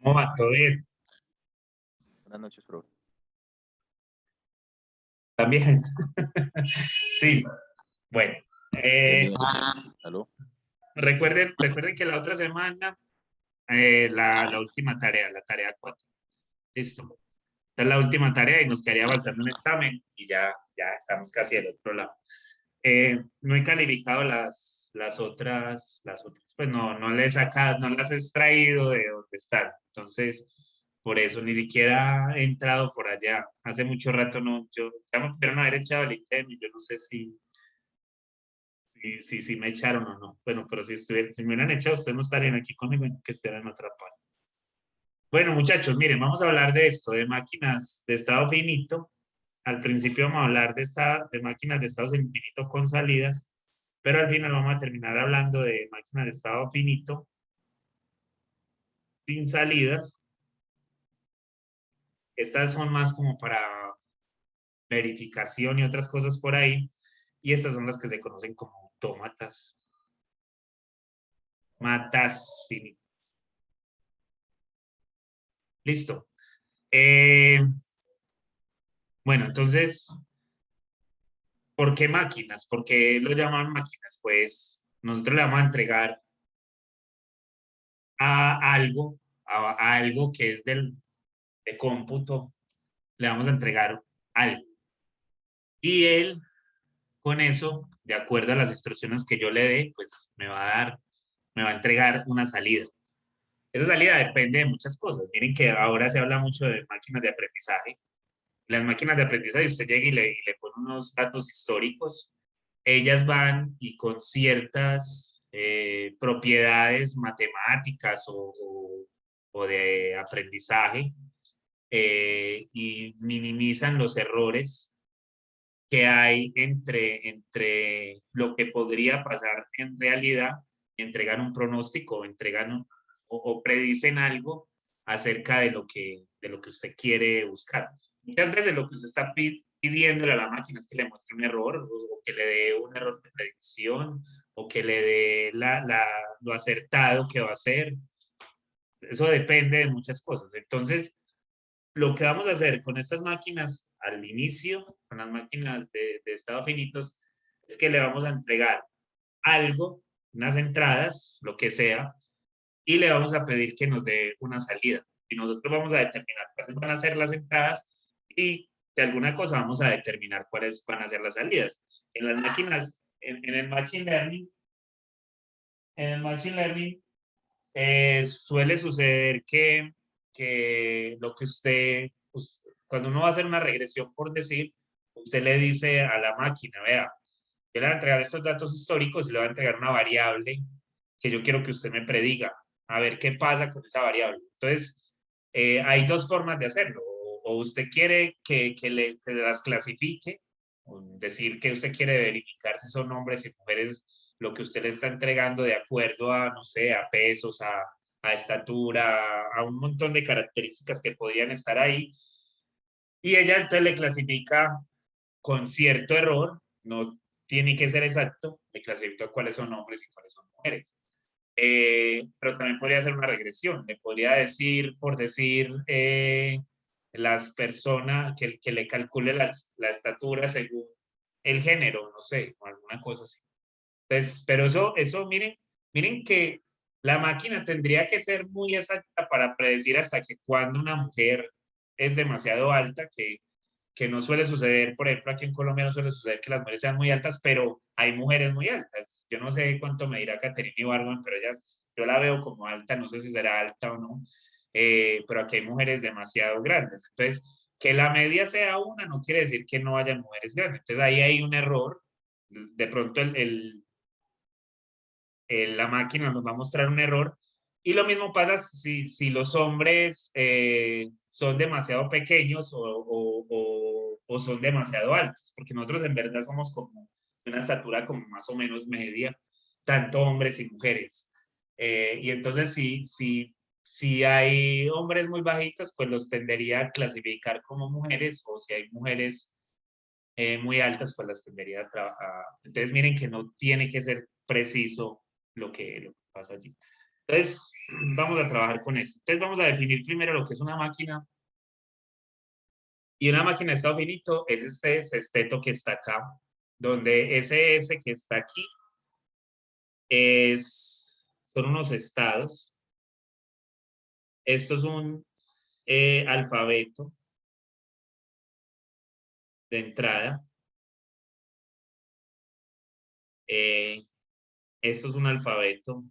¿Cómo va? ¿Todo bien? Buenas noches, profe. También. Sí, bueno. Bien, eh, bien. ¿Aló? recuerden que la otra semana, la última tarea, la tarea 4. Listo. Esta es la última tarea y nos quedaría faltando un examen y ya estamos casi del otro lado. No he calificado las otras, pues no les he sacado, no las he extraído de donde están. Entonces, por eso ni siquiera he entrado por allá. Hace mucho rato no, ya me pudieron haber echado el ITEM y yo no sé si me echaron o no. Bueno, pero si me hubieran echado, ustedes no estarían aquí conmigo, que estuvieran en otra parte. Bueno, muchachos, miren, vamos a hablar de esto, de máquinas de estado finito. Al principio vamos a hablar de máquinas de estado infinito con salidas, pero al final vamos a terminar hablando de máquinas de estado finito sin salidas. Estas son más como para verificación y otras cosas por ahí. Y estas son las que se conocen como autómatas. Matas finitas. Listo. Eh, bueno, entonces, ¿por qué máquinas? ¿Por qué lo llaman máquinas? Pues nosotros le vamos a entregar a algo, a algo que es de cómputo, le vamos a entregar algo. Y él, con eso, de acuerdo a las instrucciones que yo le dé, pues me va a entregar una salida. Esa salida depende de muchas cosas. Miren que ahora se habla mucho de máquinas de aprendizaje. Las máquinas de aprendizaje, usted llega y le pone unos datos históricos, ellas van y con ciertas propiedades matemáticas o de aprendizaje y minimizan los errores que hay entre lo que podría pasar en realidad y entregan un pronóstico, o predicen algo acerca de lo que usted quiere buscar. Muchas veces lo que usted está pidiéndole a la máquina es que le muestre un error o que le dé un error de predicción o que le dé lo acertado que va a ser. Eso depende de muchas cosas. Entonces, lo que vamos a hacer con estas máquinas al inicio, con las máquinas de estado finitos, es que le vamos a entregar algo, unas entradas, lo que sea, y le vamos a pedir que nos dé una salida. Y nosotros vamos a determinar cuáles van a ser las entradas y de alguna cosa vamos a determinar cuáles van a ser las salidas. En las máquinas, en el Machine Learning suele suceder que lo que cuando uno va a hacer una regresión, por decir, usted le dice a la máquina, vea, yo le voy a entregar estos datos históricos y le voy a entregar una variable que yo quiero que usted me prediga, a ver qué pasa con esa variable. Entonces, hay dos formas de hacerlo. O usted quiere que las clasifique, o decir que usted quiere verificar si son hombres y mujeres lo que usted le está entregando de acuerdo a, no sé, a pesos, a estatura, a un montón de características que podrían estar ahí. Y ella entonces le clasifica con cierto error, no tiene que ser exacto, le clasifica cuáles son hombres y cuáles son mujeres. Pero también podría hacer una regresión, le podría decir, por decir, las personas, que le calcule la estatura según el género, no sé, o alguna cosa así. Entonces, pero miren que la máquina tendría que ser muy exacta para predecir hasta que cuando una mujer es demasiado alta, que no suele suceder, por ejemplo, aquí en Colombia no suele suceder que las mujeres sean muy altas, pero hay mujeres muy altas. Yo no sé cuánto me dirá Caterina Ibargüen, pero yo la veo como alta, no sé si será alta o no, pero aquí hay mujeres demasiado grandes. Entonces, que la media sea una no quiere decir que no haya mujeres grandes. Entonces, ahí hay un error. De pronto, la máquina nos va a mostrar un error. Y lo mismo pasa si los hombres son demasiado pequeños o son demasiado altos, porque nosotros en verdad somos como de una estatura como más o menos media, tanto hombres y mujeres. Y entonces si hay hombres muy bajitos, pues los tendería a clasificar como mujeres, o si hay mujeres muy altas, pues las tendería a trabajar. Entonces miren que no tiene que ser preciso lo que pasa allí. Entonces, vamos a trabajar con eso. Entonces, vamos a definir primero lo que es una máquina. Y una máquina de estado finito es este sexteto que está acá, donde ese S que está aquí son unos estados. Esto es un alfabeto de entrada. Esto es un alfabeto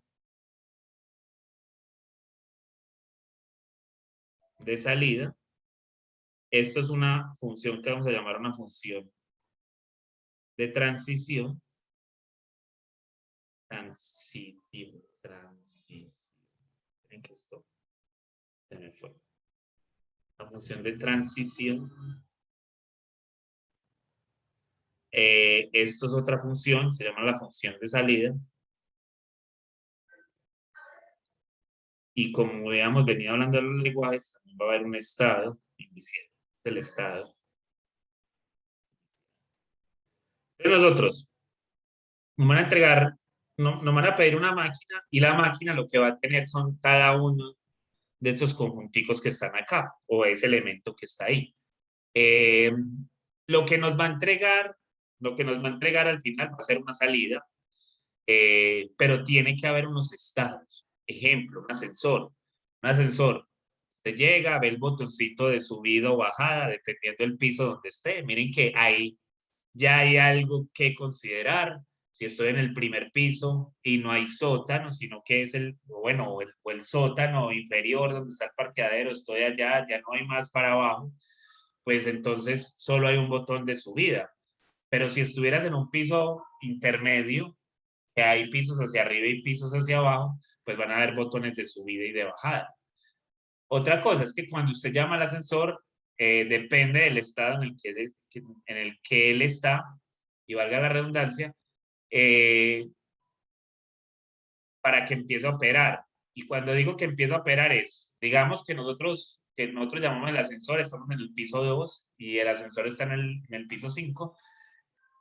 de salida. Esto es una función que vamos a llamar una función de transición. Transición. Miren que esto se me fue. La función de transición. Esto es otra función, se llama la función de salida. Y como habíamos venido hablando de los lenguajes, también va a haber un estado inicial del estado. Entonces nosotros nos van a entregar, nos van a pedir una máquina y la máquina lo que va a tener son cada uno de estos conjunticos que están acá o ese elemento que está ahí. Lo que nos va a entregar, al final va a ser una salida, pero tiene que haber unos estados. Ejemplo, un ascensor. Un ascensor. Se llega, ve el botoncito de subida o bajada, dependiendo del piso donde esté. Miren que ahí ya hay algo que considerar. Si estoy en el primer piso y no hay sótano, sino que es o el sótano inferior donde está el parqueadero, estoy allá, ya no hay más para abajo, pues entonces solo hay un botón de subida. Pero si estuvieras en un piso intermedio, que hay pisos hacia arriba y pisos hacia abajo, pues van a haber botones de subida y de bajada. Otra cosa es que cuando usted llama al ascensor, depende del estado en el que él está, y valga la redundancia, para que empiece a operar. Y cuando digo que empiece a operar es, digamos que nosotros llamamos el ascensor, estamos en el piso 2 y el ascensor está en el piso 5,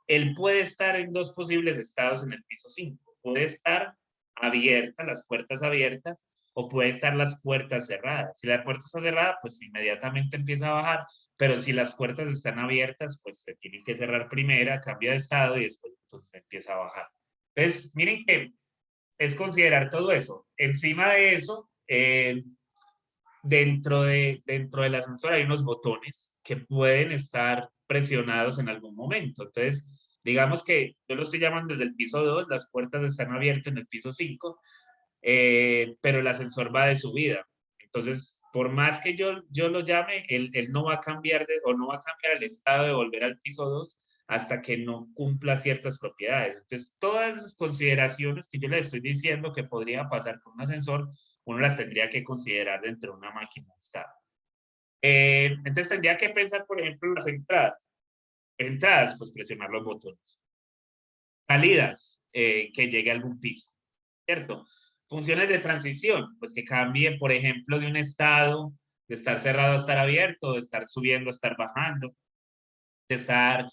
él puede estar en dos posibles estados en el piso 5. Puede estar abierta, las puertas abiertas, o puede estar las puertas cerradas. Si la puerta está cerrada, pues inmediatamente empieza a bajar, pero si las puertas están abiertas, pues se tienen que cerrar primero, cambia de estado y después entonces empieza a bajar. Entonces, miren que es considerar todo eso. Encima de eso, dentro del ascensor hay unos botones que pueden estar presionados en algún momento. Entonces, digamos que yo lo estoy llamando desde el piso 2, las puertas están abiertas en el piso 5, pero el ascensor va de subida. Entonces, por más que yo lo llame, él no va a cambiar o no va a cambiar el estado de volver al piso 2 hasta que no cumpla ciertas propiedades. Entonces, todas esas consideraciones que yo le estoy diciendo que podría pasar con un ascensor, uno las tendría que considerar dentro de una máquina de estado. Entonces, tendría que pensar, por ejemplo, en las entradas. Entradas, pues presionar los botones. Salidas, que llegue a algún piso, ¿cierto? Funciones de transición, pues que cambie, por ejemplo, de un estado, de estar cerrado a estar abierto, de estar subiendo a estar bajando, de estar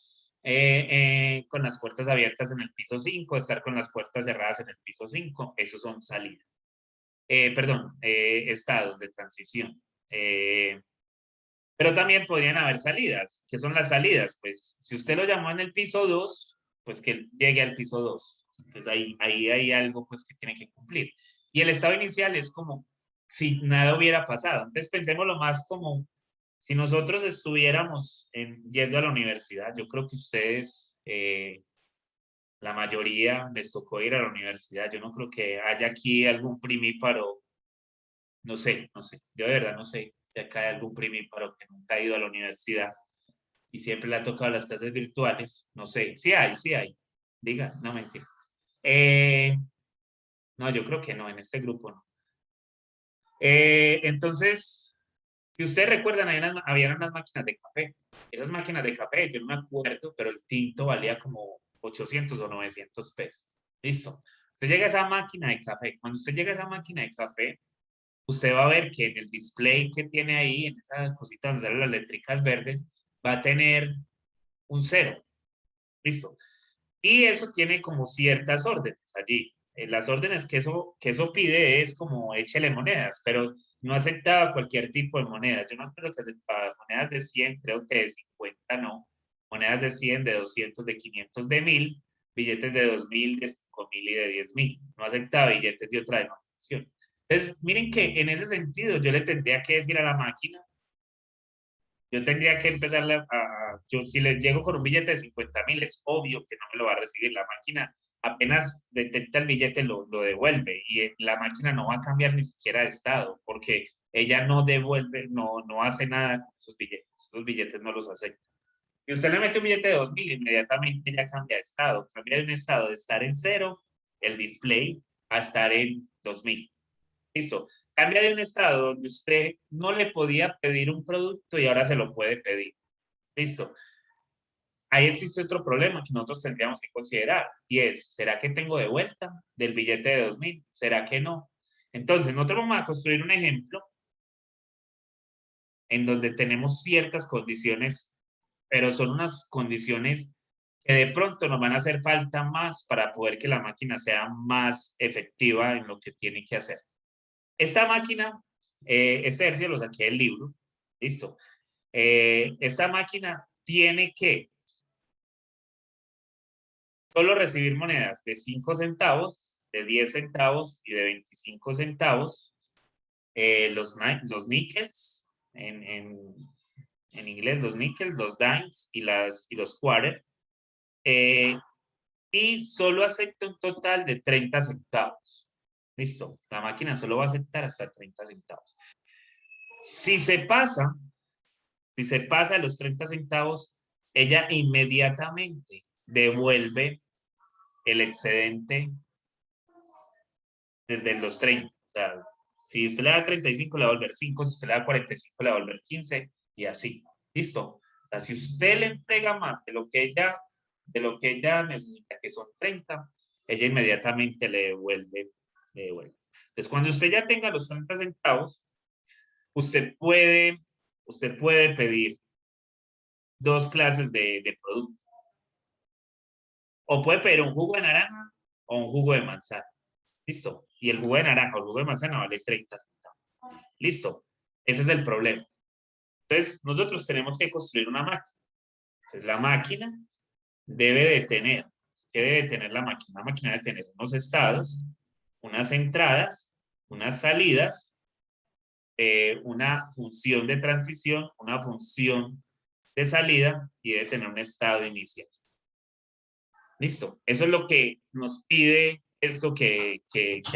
con las puertas abiertas en el piso 5, de estar con las puertas cerradas en el piso 5, esos son salidas. Estados de transición. Pero también podrían haber salidas. ¿Qué son las salidas? Pues si usted lo llamó en el piso 2, pues que llegue al piso 2. Entonces ahí hay algo pues que tiene que cumplir. Y el estado inicial es como si nada hubiera pasado. Entonces pensémoslo más como si nosotros estuviéramos yendo a la universidad. Yo creo que ustedes, la mayoría les tocó ir a la universidad. Yo no creo que haya aquí algún primíparo, no sé. Yo de verdad no sé si acá hay algún primíparo que nunca ha ido a la universidad y siempre le ha tocado las clases virtuales. No sé, sí hay. Diga, no mentira. No, yo creo que no, en este grupo no. Entonces, si ustedes recuerdan, había unas máquinas de café. Esas máquinas de café, yo no me acuerdo, pero el tinto valía como 800 o 900 pesos. Listo. Usted llega a esa máquina de café. Cuando usted llega a esa máquina de café, usted va a ver que en el display que tiene ahí, en esas cositas donde salen las eléctricas verdes, va a tener un 0. Listo. Y eso tiene como ciertas órdenes allí. las órdenes que eso pide es como échele monedas, pero no aceptaba cualquier tipo de moneda. Yo no creo que aceptaba monedas de 100, creo que de 50 no. Monedas de 100, de 200, de 500, de 1000, billetes de 2000, de 5000 y de 10.000. No aceptaba billetes de otra denominación. Entonces, miren que en ese sentido yo le tendría que decir a la máquina, yo tendría que empezar yo si le llego con un billete de 50.000, es obvio que no me lo va a recibir la máquina. Apenas detecta el billete, lo devuelve y la máquina no va a cambiar ni siquiera de estado porque ella no devuelve, no hace nada con esos billetes no los acepta. Si usted le mete un billete de 2000, inmediatamente ya cambia de estado, cambia de un estado de estar en cero, el display, a estar en 2000. Listo. Cambia de un estado donde usted no le podía pedir un producto y ahora se lo puede pedir. Listo. Ahí existe otro problema que nosotros tendríamos que considerar y es, ¿será que tengo de vuelta del billete de 2000? ¿Será que no? Entonces, nosotros vamos a construir un ejemplo en donde tenemos ciertas condiciones, pero son unas condiciones que de pronto nos van a hacer falta más para poder que la máquina sea más efectiva en lo que tiene que hacer. Esta máquina, este ejercicio lo saqué del libro, listo. Esta máquina tiene que solo recibir monedas de 5 centavos, de 10 centavos y de 25 centavos. Los níquels, en inglés, los níquels, los dimes y los quarter. Y solo acepta un total de 30 centavos. Listo, la máquina solo va a aceptar hasta 30 centavos. Si se pasa de los 30 centavos, ella inmediatamente devuelve el excedente desde los 30. O sea, si usted le da 35, le va a volver 5, si usted le da 45, le va a volver 15 y así. ¿Listo? O sea, si usted le entrega más de lo que ella necesita, que son 30, ella inmediatamente le devuelve. Entonces, cuando usted ya tenga los 30 centavos, usted puede pedir dos clases de producto. O puede pedir un jugo de naranja o un jugo de manzana. Listo. Y el jugo de naranja o el jugo de manzana vale 30 centavos. Listo. Ese es el problema. Entonces, nosotros tenemos que construir una máquina. Entonces, la máquina debe de tener, ¿qué debe tener la máquina? La máquina debe tener unos estados, unas entradas, unas salidas, una función de transición, una función de salida y debe tener un estado inicial. Listo. Eso es lo que nos pide esto que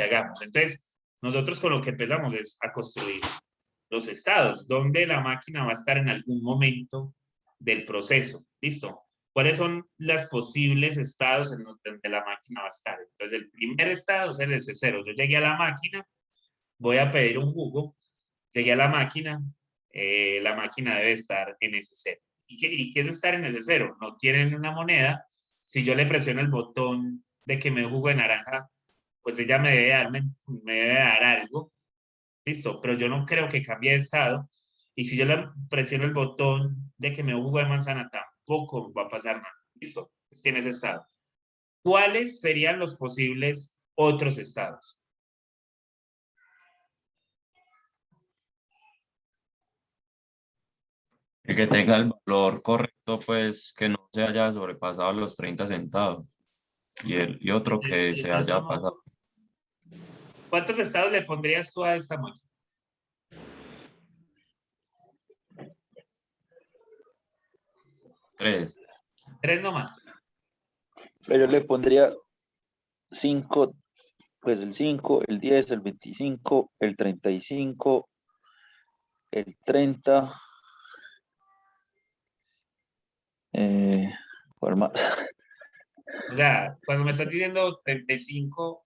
hagamos. Entonces, nosotros con lo que empezamos es a construir los estados, donde la máquina va a estar en algún momento del proceso. Listo. ¿Cuáles son los posibles estados en donde la máquina va a estar? Entonces, el primer estado es el S0. Yo llegué a la máquina, voy a pedir un jugo, llegué a la máquina debe estar en S0. ¿Y qué es estar en S0? No tienen una moneda. Si yo le presiono el botón de que me dé jugo de naranja, pues ella me debe dar algo. Listo, pero yo no creo que cambie de estado. Y si yo le presiono el botón de que me dé jugo de manzana, tampoco va a pasar nada. Listo, pues tiene ese estado. ¿Cuáles serían los posibles otros estados? El que tenga el valor correcto, pues que no se haya sobrepasado los 30 centavos. Y otro que se Entonces, haya pasado. ¿cuántos estados le pondrías tú a esta máquina? 3. 3 nomás. Pero yo le pondría 5, pues el 5, el 10, el 25, el 35, el 30. ¿Cuál más? O sea, cuando me estás diciendo 35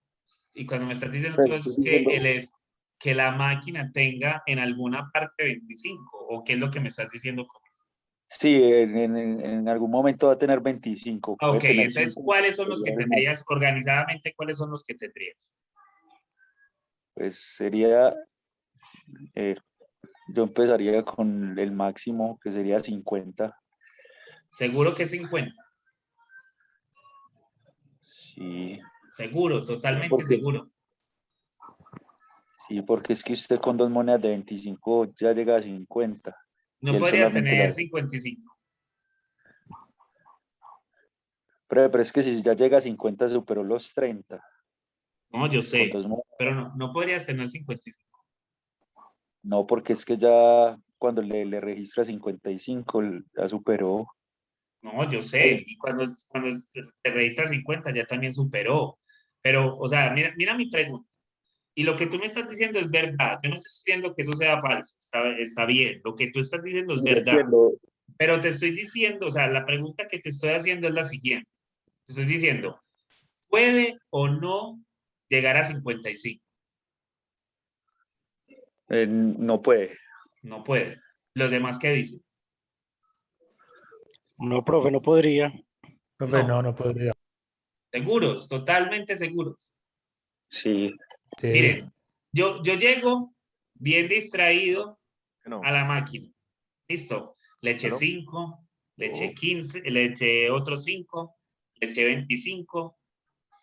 y cuando me estás diciendo Pero todo eso, estoy es que, diciendo, que la máquina tenga en alguna parte 25, ¿o qué es lo que me estás diciendo con eso? sí, en algún momento va a tener 25, puede Ok, tener entonces, 5. ¿cuáles son los que tendrías organizadamente? ¿Cuáles son los que tendrías? Pues sería, eh, yo empezaría con el máximo, que sería 50. Seguro que 50. Sí, Seguro, totalmente porque, seguro. sí, porque es que usted con dos monedas de 25 ya llega a 50 y No él podrías solamente tener las... 55. Pero es que si ya llega a 50 superó los 30 No, yo con sé, dos monedas. pero no podrías tener 55. No, porque es que ya cuando le registra 55 ya superó. No, yo sé, y cuando te registras 50 ya también superó. Pero, o sea, mira mi pregunta. Y lo que tú me estás diciendo es verdad. Yo no te estoy diciendo que eso sea falso. Está bien. Lo que tú estás diciendo es Sí, yo verdad. entiendo. Pero te estoy diciendo, o sea, la pregunta que te estoy haciendo es la siguiente. Te estoy diciendo, ¿puede o no llegar a 55? No puede. No puede. ¿Los demás qué dicen? No, profe, no podría. Profe, No, no podría. seguros, totalmente seguros. Sí. Sí, Miren, yo llego bien distraído No. a la máquina. Listo. Le eché ¿Aló? 5, le eché Oh. 15, le eché otros 5, le eché 25,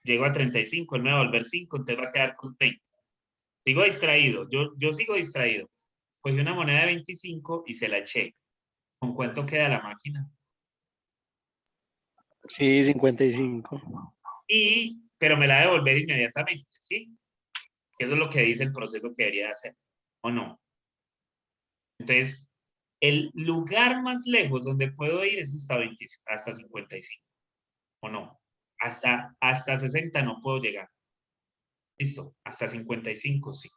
llego a 35, él me va a volver 5, entonces va a quedar con 30. Sigo distraído, yo sigo distraído. Cogí una moneda de 25 y se la eché. ¿Con cuánto queda la máquina? Sí, 55. Pero me la va a devolver inmediatamente, ¿sí? Eso es lo que dice el proceso que debería hacer, ¿o no? Entonces, el lugar más lejos donde puedo ir es hasta 55, ¿o no? Hasta 60 no puedo llegar. Listo, hasta 55, sí.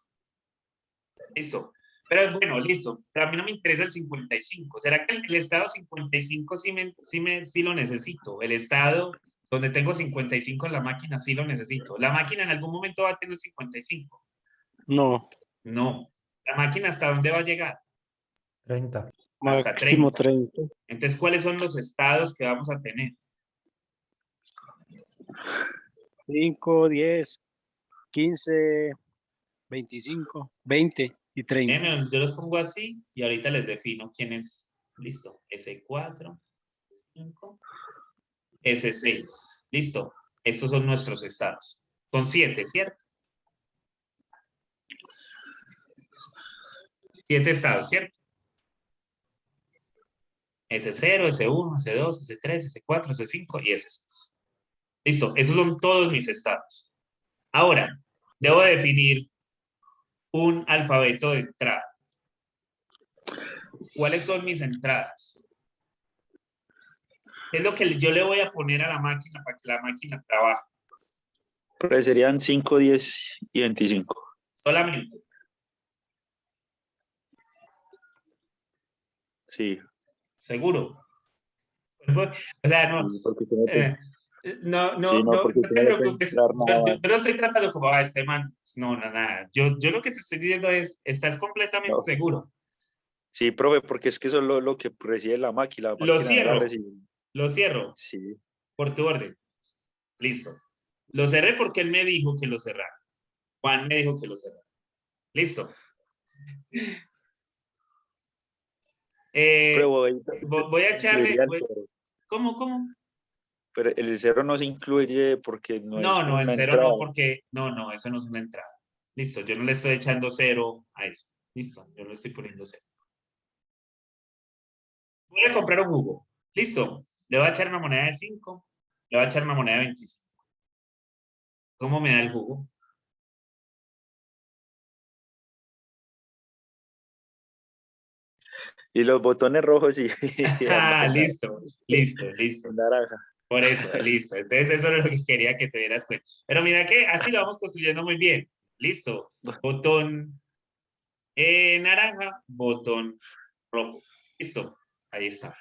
Listo. Pero bueno, listo. Pero a mí no me interesa el 55. ¿Será que el estado 55 sí lo necesito? El estado donde tengo 55 en la máquina sí lo necesito. ¿La máquina en algún momento va a tener 55? No, No. ¿La máquina hasta dónde va a llegar? 30. Hasta máximo 30. 30. Entonces, ¿cuáles son los estados que vamos a tener? 5, 10, 15, 25, 20 y 30. Yo los pongo así y ahorita les defino quién es. Listo. S4, S5, S6. Listo. Estos son nuestros estados. Son 7, ¿cierto? 7 estados, ¿cierto? S0, S1, S2, S3, S4, S5 y S6. Listo. Esos son todos mis estados. Ahora, debo definir un alfabeto de entrada. ¿Cuáles son mis entradas? ¿Qué es lo que yo le voy a poner a la máquina para que la máquina trabaje? Pero serían 5, 10 y 25. Solamente. Sí. Seguro. O sea, no, Sí, porque usted no eh, sí, no, porque no usted te no le puede preocupes. entrar Yo nada. no estoy tratando como, este man, no, nada. Yo lo que te estoy diciendo es, estás completamente No. seguro. Sí, profe, porque es que eso es lo que recibe la Lo máquina no la cierro, recibe. lo cierro Sí. por tu orden. Listo. Lo cerré porque él me dijo que lo cerrara. Juan me dijo que lo cerrara. Listo. Pero Voy a se incluiría echarle. el cero. ¿Cómo? Pero el cero no se incluye porque no es No, el una cero entrada. no, porque no, eso no es una entrada. Listo, yo no le estoy echando cero a eso. Listo, yo le estoy poniendo cero. Voy a comprar un jugo. Listo, le voy a echar una moneda de 5, le voy a echar una moneda de 25. ¿Cómo me da el jugo? Y los botones rojos y Ah, listo. en naranja. Por eso, listo. Entonces eso es lo que quería que te dieras cuenta. Pero mira que así lo vamos construyendo muy bien. Listo. Botón naranja, botón rojo. Listo. Ahí estamos.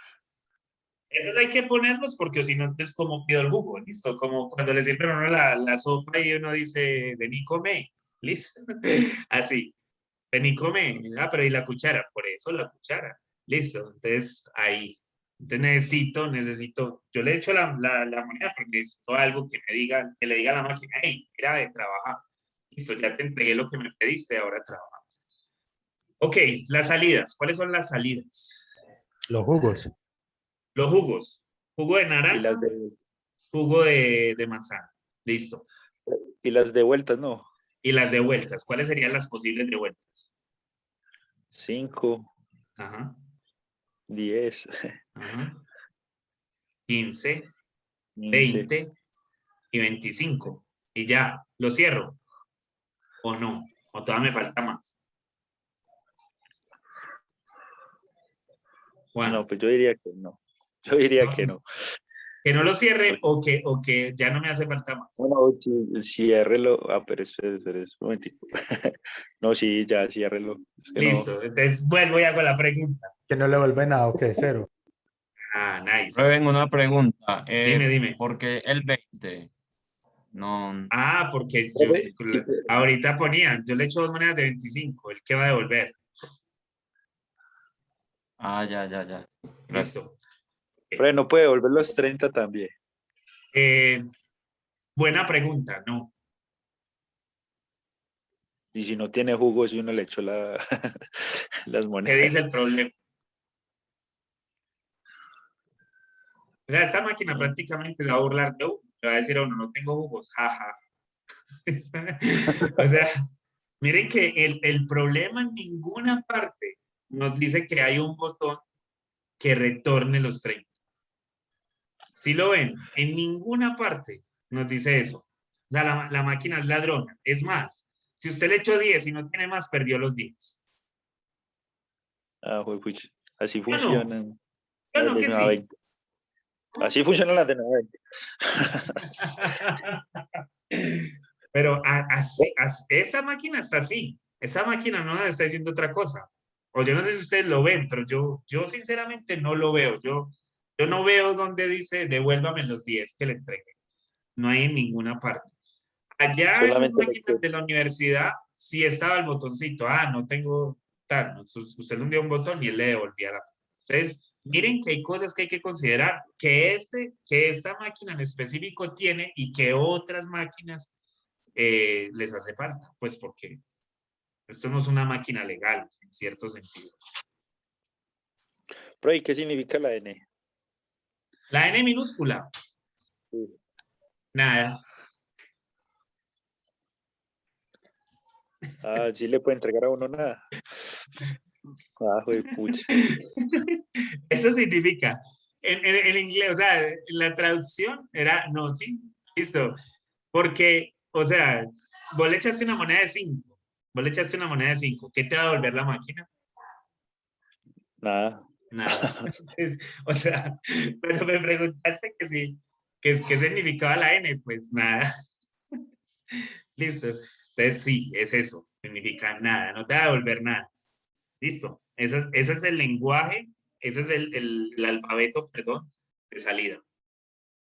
Esos hay que ponerlos porque si no, es como pido el jugo, listo. Como cuando le sirven a uno la sopa y uno dice, vení, come, listo. Así, vení, come. Ah, pero ¿y la cuchara? Por eso la cuchara. Listo. Entonces, ahí. Entonces necesito, yo le echo la moneda porque necesito algo que me diga, que le diga a la máquina, hey, mira de trabajar. Listo, ya te entregué lo que me pediste, ahora trabaja. Ok, las salidas. ¿Cuáles son las salidas? Los jugos. Los jugos. Jugo de Y naranja, las de jugo de manzana. Listo. Y las de vueltas, no. Y las de vueltas, ¿cuáles serían las posibles de vueltas? 5, Ajá, 10, ajá. 15, 15. 20 y 25. Y ya, ¿lo cierro? ¿O no? ¿O todavía me falta más? Juan, No, pues yo diría que no. Yo diría que no. que no lo cierre o que ya no me hace falta más. Bueno, ciérrelo. Ah, pero espera, un momentico. No, sí, ya, ciérrelo. Es que no. Listo, entonces vuelvo y hago la pregunta. Que no le vuelve nada, ok, cero. Ah, nice. Prueben una pregunta. Dime. ¿Por qué el 20? No, Ah, porque yo Profe, sí, ahorita ponían, yo le echo 2 monedas de 25, ¿el qué va a devolver? ya. Gracias. Listo. profe, no puede volver los 30 también. Buena pregunta, no. Y si no tiene jugo, si uno le echó las ¿Qué monedas. dice el problema? O sea, esta máquina prácticamente se va a burlar de uno. Le va a decir a uno, no tengo jugos, jaja. O sea, miren que el problema en ninguna parte nos dice que hay un botón que retorne los 30. Si lo ven, en ninguna parte nos dice eso. O sea, la máquina es ladrona. Es más, si usted le echó 10 y no tiene más, perdió los 10. Ah, juepucha. Así Yo no, funcionan yo las no de que nueva sí. 20. Así funcionan las de nueva 20. Pero así, esa máquina está así. Esa máquina no está diciendo otra cosa. O yo no sé si ustedes lo ven, pero yo sinceramente no lo veo. Yo no veo donde dice devuélvame los 10 que le entregué. No hay en ninguna parte. Allá en las Solamente le máquinas de la universidad sí estaba el botoncito. Ah, no tengo tal. Usted le dio un botón y él le devolvía la. Entonces, miren que hay cosas que hay que considerar que esta máquina en específico tiene y que otras máquinas les hace falta. Pues porque esto no es una máquina legal en cierto sentido. Pero ¿y qué significa la N? La N minúscula, Sí. nada. Ah, sí le puede entregar a uno nada. Ah, juepucha. Eso significa, en inglés, o sea, la traducción era nothing, listo, porque, o sea, vos le echaste una moneda de 5, vos le echaste una moneda de 5, ¿qué te va a devolver la máquina? Nada. Nada. O sea, cuando me preguntaste que sí, qué significaba la N, pues nada. Listo. Entonces sí, es eso, significa nada, no te va a devolver nada. Listo. Ese es el lenguaje, ese es el alfabeto, perdón, de salida.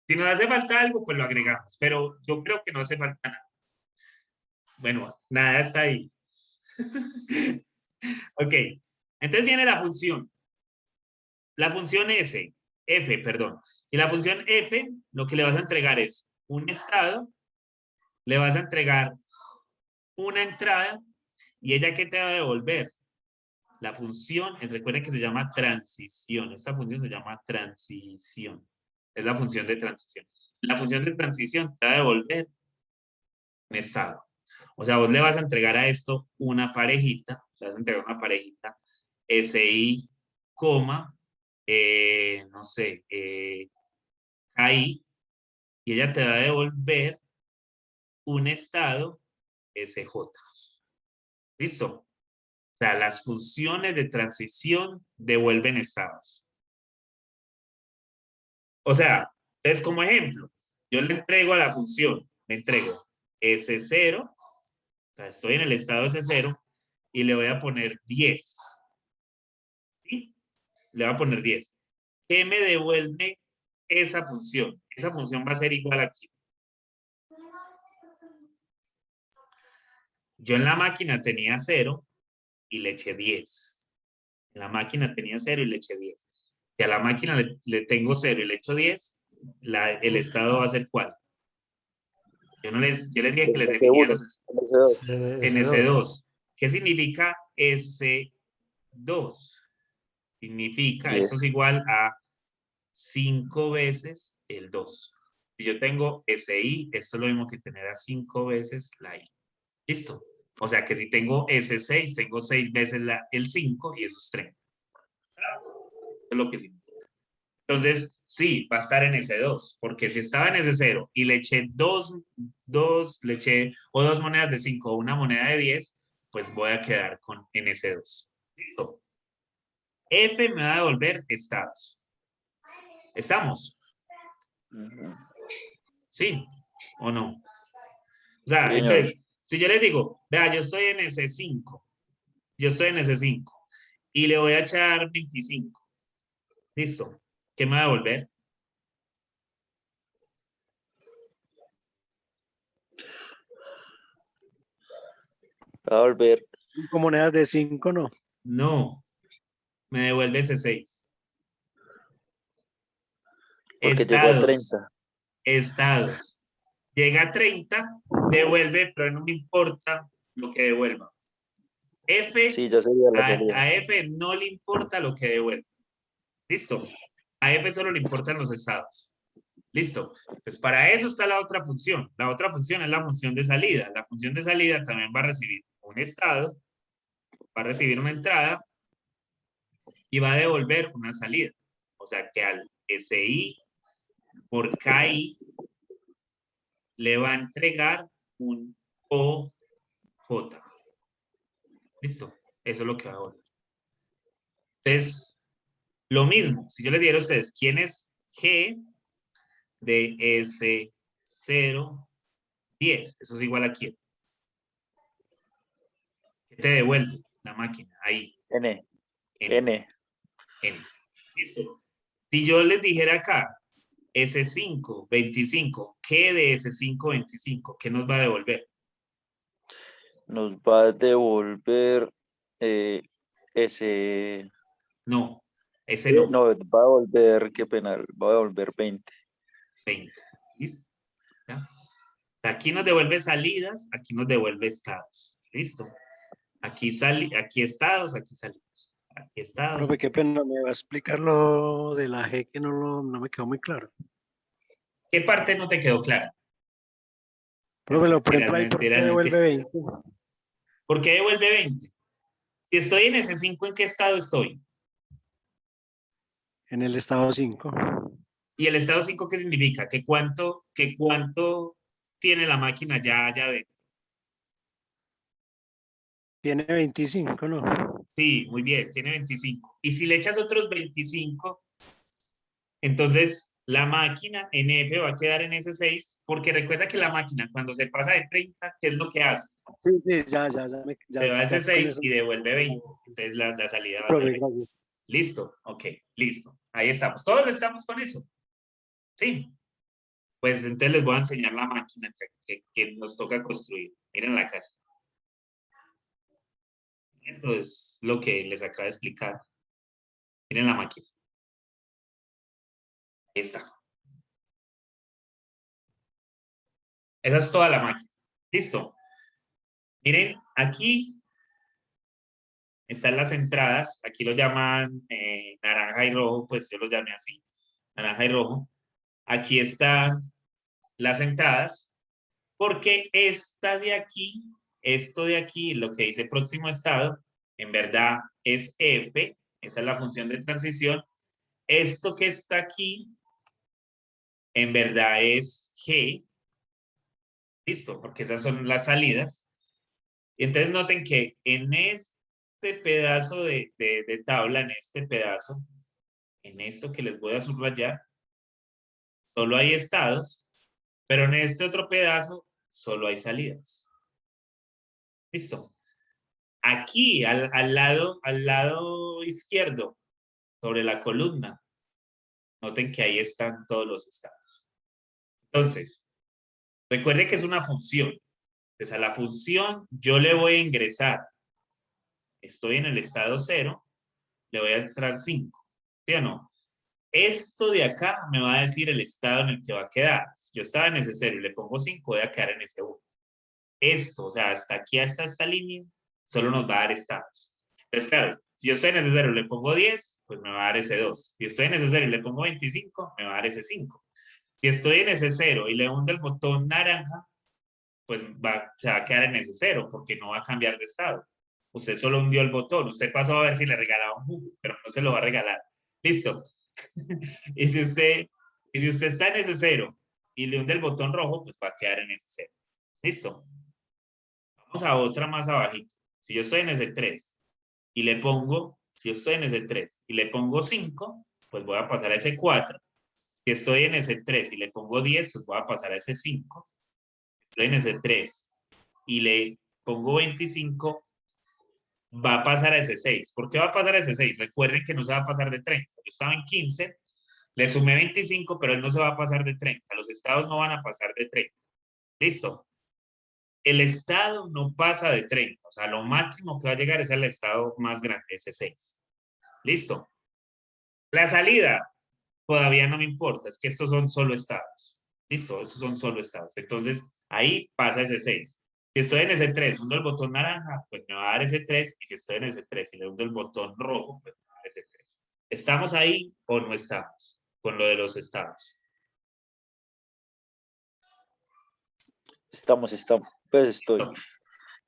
Si nos hace falta algo, pues lo agregamos, pero yo creo que no hace falta nada. Bueno, nada está ahí. Ok, entonces viene la función. La función F, perdón. Y la función F, lo que le vas a entregar es un estado, le vas a entregar una entrada, y ella ¿qué te va a devolver? La función, recuerden que se llama transición. Esta función se llama transición. Es la función de transición. La función de transición te va a devolver un estado. O sea, vos le vas a entregar a esto una parejita, le vas a entregar una parejita, SI, coma, no sé, KI, y ella te va a devolver un estado SJ. ¿Listo? O sea, las funciones de transición devuelven estados. O sea, es como ejemplo, yo le entrego a la función, le entrego S0, o sea, estoy en el estado S0 y le voy a poner 10. ¿Sí? Le voy a poner 10. ¿Qué me devuelve esa función? Esa función va a ser igual aquí. Yo en la máquina tenía 0 y le eché 10. En la máquina tenía 0 y le eché 10. Si a la máquina le tengo 0 y le echo 10, el estado va a ser ¿cuál? Yo les dije que les definía los estados. En S2. ¿Qué significa S2? Significa, esto es 10. igual a 5 veces el 2. Si yo tengo SI, esto es lo mismo que tener a 5 veces la I. ¿Listo? O sea que si tengo S6, tengo 6 veces el 5 y eso es 30. Eso es lo que significa. Entonces, sí, va a estar en S2, porque si estaba en S0 y le eché le eché o 2 monedas de 5 o una moneda de 10, pues voy a quedar en S2. ¿Listo? F me va a devolver estados. ¿Estamos? Ujú. ¿Sí o no? O sea, Sí, señor. entonces, si yo les digo, vea, yo estoy en S5, y le voy a echar 25. ¿Listo? ¿Qué me va a devolver? Va a volver. 5 monedas de 5, no. No, me devuelve S6. Porque llegó a Estados. 30. Estados. Llega a 30, devuelve, pero no me importa lo que devuelva. F, Sí, ya sería la salida. a F no le importa lo que devuelva. ¿Listo? A F solo le importan los estados. ¿Listo? Pues para eso está la otra función. La otra función es la función de salida. La función de salida también va a recibir un estado, va a recibir una entrada y va a devolver una salida. O sea que al SI por KI le va a entregar un OJ. ¿Listo? Eso es lo que va a devolver. Entonces, lo mismo. Si yo les diera a ustedes, ¿quién es G de S0, 10? Eso es igual a quién. ¿Qué te devuelve la máquina? Ahí. N. N. N. N. Listo. Si yo les dijera acá, S5, 25, ¿qué de S5, 25? ¿Qué nos va a devolver? Nos va a devolver ese. No, ese no. No, va a volver, qué penal, va a devolver 20. 20. ¿Listo? ¿Ya? Aquí nos devuelve salidas, aquí nos devuelve estados. ¿Listo? Aquí estados, aquí salidas. Aquí estados. Profe, qué pena, me va a explicar lo de la G que no me quedó muy claro. ¿Qué parte no te quedó clara? Profe, por Mentiras, ejemplo, ahí, ¿por qué mentiras, devuelve mentiras. 20? ¿Por qué devuelve 20? Si estoy en ese 5, ¿en qué estado estoy? En el estado 5. ¿Y el estado 5 qué significa? ¿Que cuánto tiene la máquina ya allá adentro? Tiene 25, ¿no? Sí, muy bien, tiene 25. Y si le echas otros 25, entonces la máquina en F va a quedar en ese 6, porque recuerda que la máquina cuando se pasa de 30, ¿qué es lo que hace? Sí, ya, Se va a ese con 6 eso. y devuelve 20. Entonces la salida va a ser Profe, 20. gracias. ¿Listo? Ok, listo. Ahí estamos. Todos estamos con eso. Sí. Pues entonces les voy a enseñar la máquina que nos toca construir. Miren la casa. Eso es lo que les acabo de explicar. Miren la máquina. Ahí está. Esa es toda la máquina. Listo. Miren, aquí están las entradas. Aquí lo llaman naranja y rojo, pues yo los llamé así. Naranja y rojo. Aquí están las entradas. Porque esta de aquí, esto de aquí, lo que dice próximo estado, en verdad es F. Esa es la función de transición. Esto que está aquí, en verdad es G. Listo, porque esas son las salidas. Y entonces noten que en este pedazo de tabla, en este pedazo, en esto que les voy a subrayar, solo hay estados, pero en este otro pedazo solo hay salidas. Listo. Aquí, al lado izquierdo, sobre la columna, noten que ahí están todos los estados. Entonces, recuerde que es una función. Entonces, a la función yo le voy a ingresar. Estoy en el estado 0, le voy a entrar 5. ¿Sí o no? Esto de acá me va a decir el estado en el que va a quedar. Si yo estaba en ese 0 y le pongo 5, voy a quedar en ese 1. Esto, o sea, hasta aquí, hasta esta línea, solo nos va a dar estados. Entonces, claro, si yo estoy en ese 0 y le pongo 10, pues me va a dar ese 2. Si estoy en ese 0 y le pongo 25, me va a dar ese 5. Si estoy en ese 0 y le hundo el botón naranja, pues se va a quedar en ese 0 porque no va a cambiar de estado. Usted solo hundió el botón. Usted pasó a ver si le regalaba un jugo, pero no se lo va a regalar. Listo. y si usted está en ese 0 y le hunde el botón rojo, pues va a quedar en ese 0. Listo. Vamos a otra más abajito. Si yo estoy en ese 3 y le pongo, si yo estoy en ese 3 y le pongo 5, pues voy a pasar a ese 4. Si estoy en ese 3 y le pongo 10, pues voy a pasar a ese 5. Estoy en ese 3 y le pongo 25, va a pasar a ese 6. ¿Por qué va a pasar a ese 6? Recuerden que no se va a pasar de 30. Yo estaba en 15, le sumé 25, pero él no se va a pasar de 30. Los estados no van a pasar de 30. ¿Listo? El estado no pasa de 30. O sea, lo máximo que va a llegar es el estado más grande, ese 6. ¿Listo? La salida todavía no me importa. Es que estos son solo estados. ¿Listo? Estos son solo estados. Entonces, ahí pasa ese 6. Si estoy en ese 3, hundo el botón naranja, pues me va a dar ese 3. Y si estoy en ese 3 y le hundo el botón rojo, pues me va a dar ese 3. ¿Estamos ahí o no estamos con lo de los estados? Estamos. Pues estoy.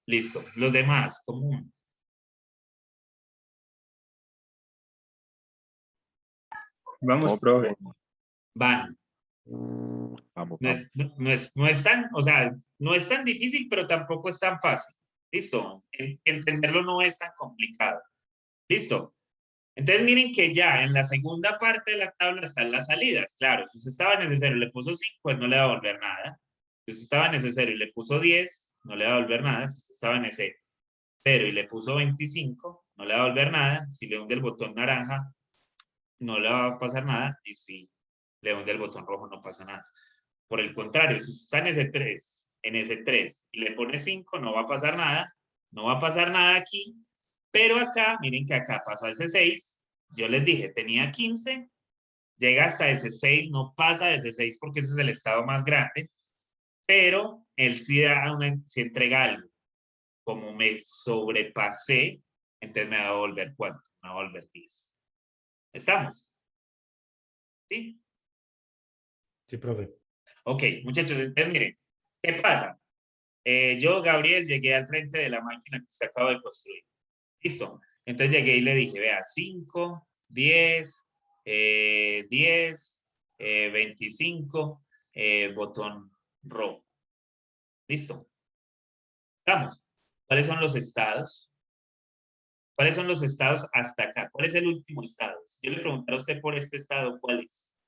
Listo. Los demás, común. Vamos, profe. Van. Vamos. No es tan, o sea, no es tan difícil, pero tampoco es tan fácil. ¿Listo? Entenderlo no es tan complicado. ¿Listo? Entonces miren que ya en la segunda parte de la tabla están las salidas. Claro, si usted estaba en ese 0 y le puso 5, pues no le va a volver nada. Si usted estaba en ese 0 y le puso 10, no le va a volver nada. Si usted estaba en ese 0 y le puso 25, no le va a volver nada. Si le hunde el botón naranja, no le va a pasar nada. Y si le hunde el botón rojo, no pasa nada. Por el contrario, si usted está en ese 3 y le pone 5, no va a pasar nada. No va a pasar nada aquí. Pero acá, miren que acá pasó a ese 6. Yo les dije, tenía 15. Llega hasta ese 6, no pasa de ese 6 porque ese es el estado más grande. Pero él sí entrega algo. Como me sobrepasé, entonces me va a volver ¿cuánto? Me va a volver 10. ¿Estamos? ¿Sí? Sí, profe. Ok, muchachos, entonces miren, ¿qué pasa? Yo, Gabriel, llegué al frente de la máquina que se acaba de construir. Listo. Entonces llegué y le dije, vea, 5, 10, 10, 25, botón rojo. Listo. ¿Estamos? ¿Cuáles son los estados? ¿Cuáles son los estados hasta acá? ¿Cuál es el último estado? Si yo le preguntara a usted por este estado, ¿cuál es?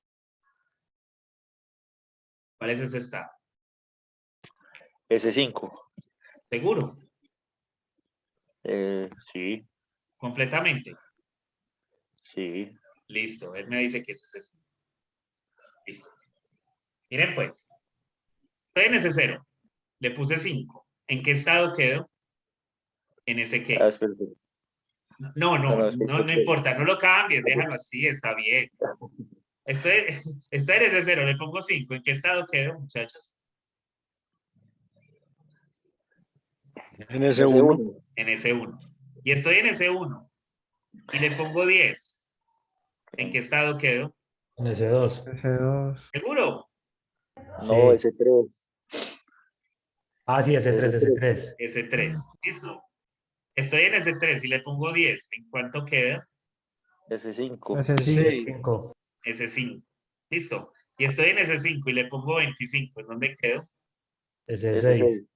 ¿Cuál es ese estado? Ese 5. ¿Seguro? Sí. ¿Completamente? Sí. Listo. Él me dice que ese es ese. Listo. Miren pues. Estoy en ese 0. Le puse 5. ¿En qué estado quedo? En ese qué. Espera. No importa. No lo cambies. Déjalo así. Está bien. Estoy en ese 0. Le pongo 5. ¿En qué estado quedo, muchachos? En ese 1. En ese 1. Y estoy en ese 1. Y le pongo 10. ¿En qué estado quedo? En ese 2. Ese 2. ¿Seguro? No, Sí. ese 3. Ah, sí, ese 3, ese 3. Ese 3. Listo. Estoy en ese 3 y le pongo 10. ¿En cuánto queda? Ese 5. Ese Sí. 5. 5. Ese 5. Listo. Y estoy en ese 5 y le pongo 25. ¿En dónde quedo? Ese Ese 6. 6.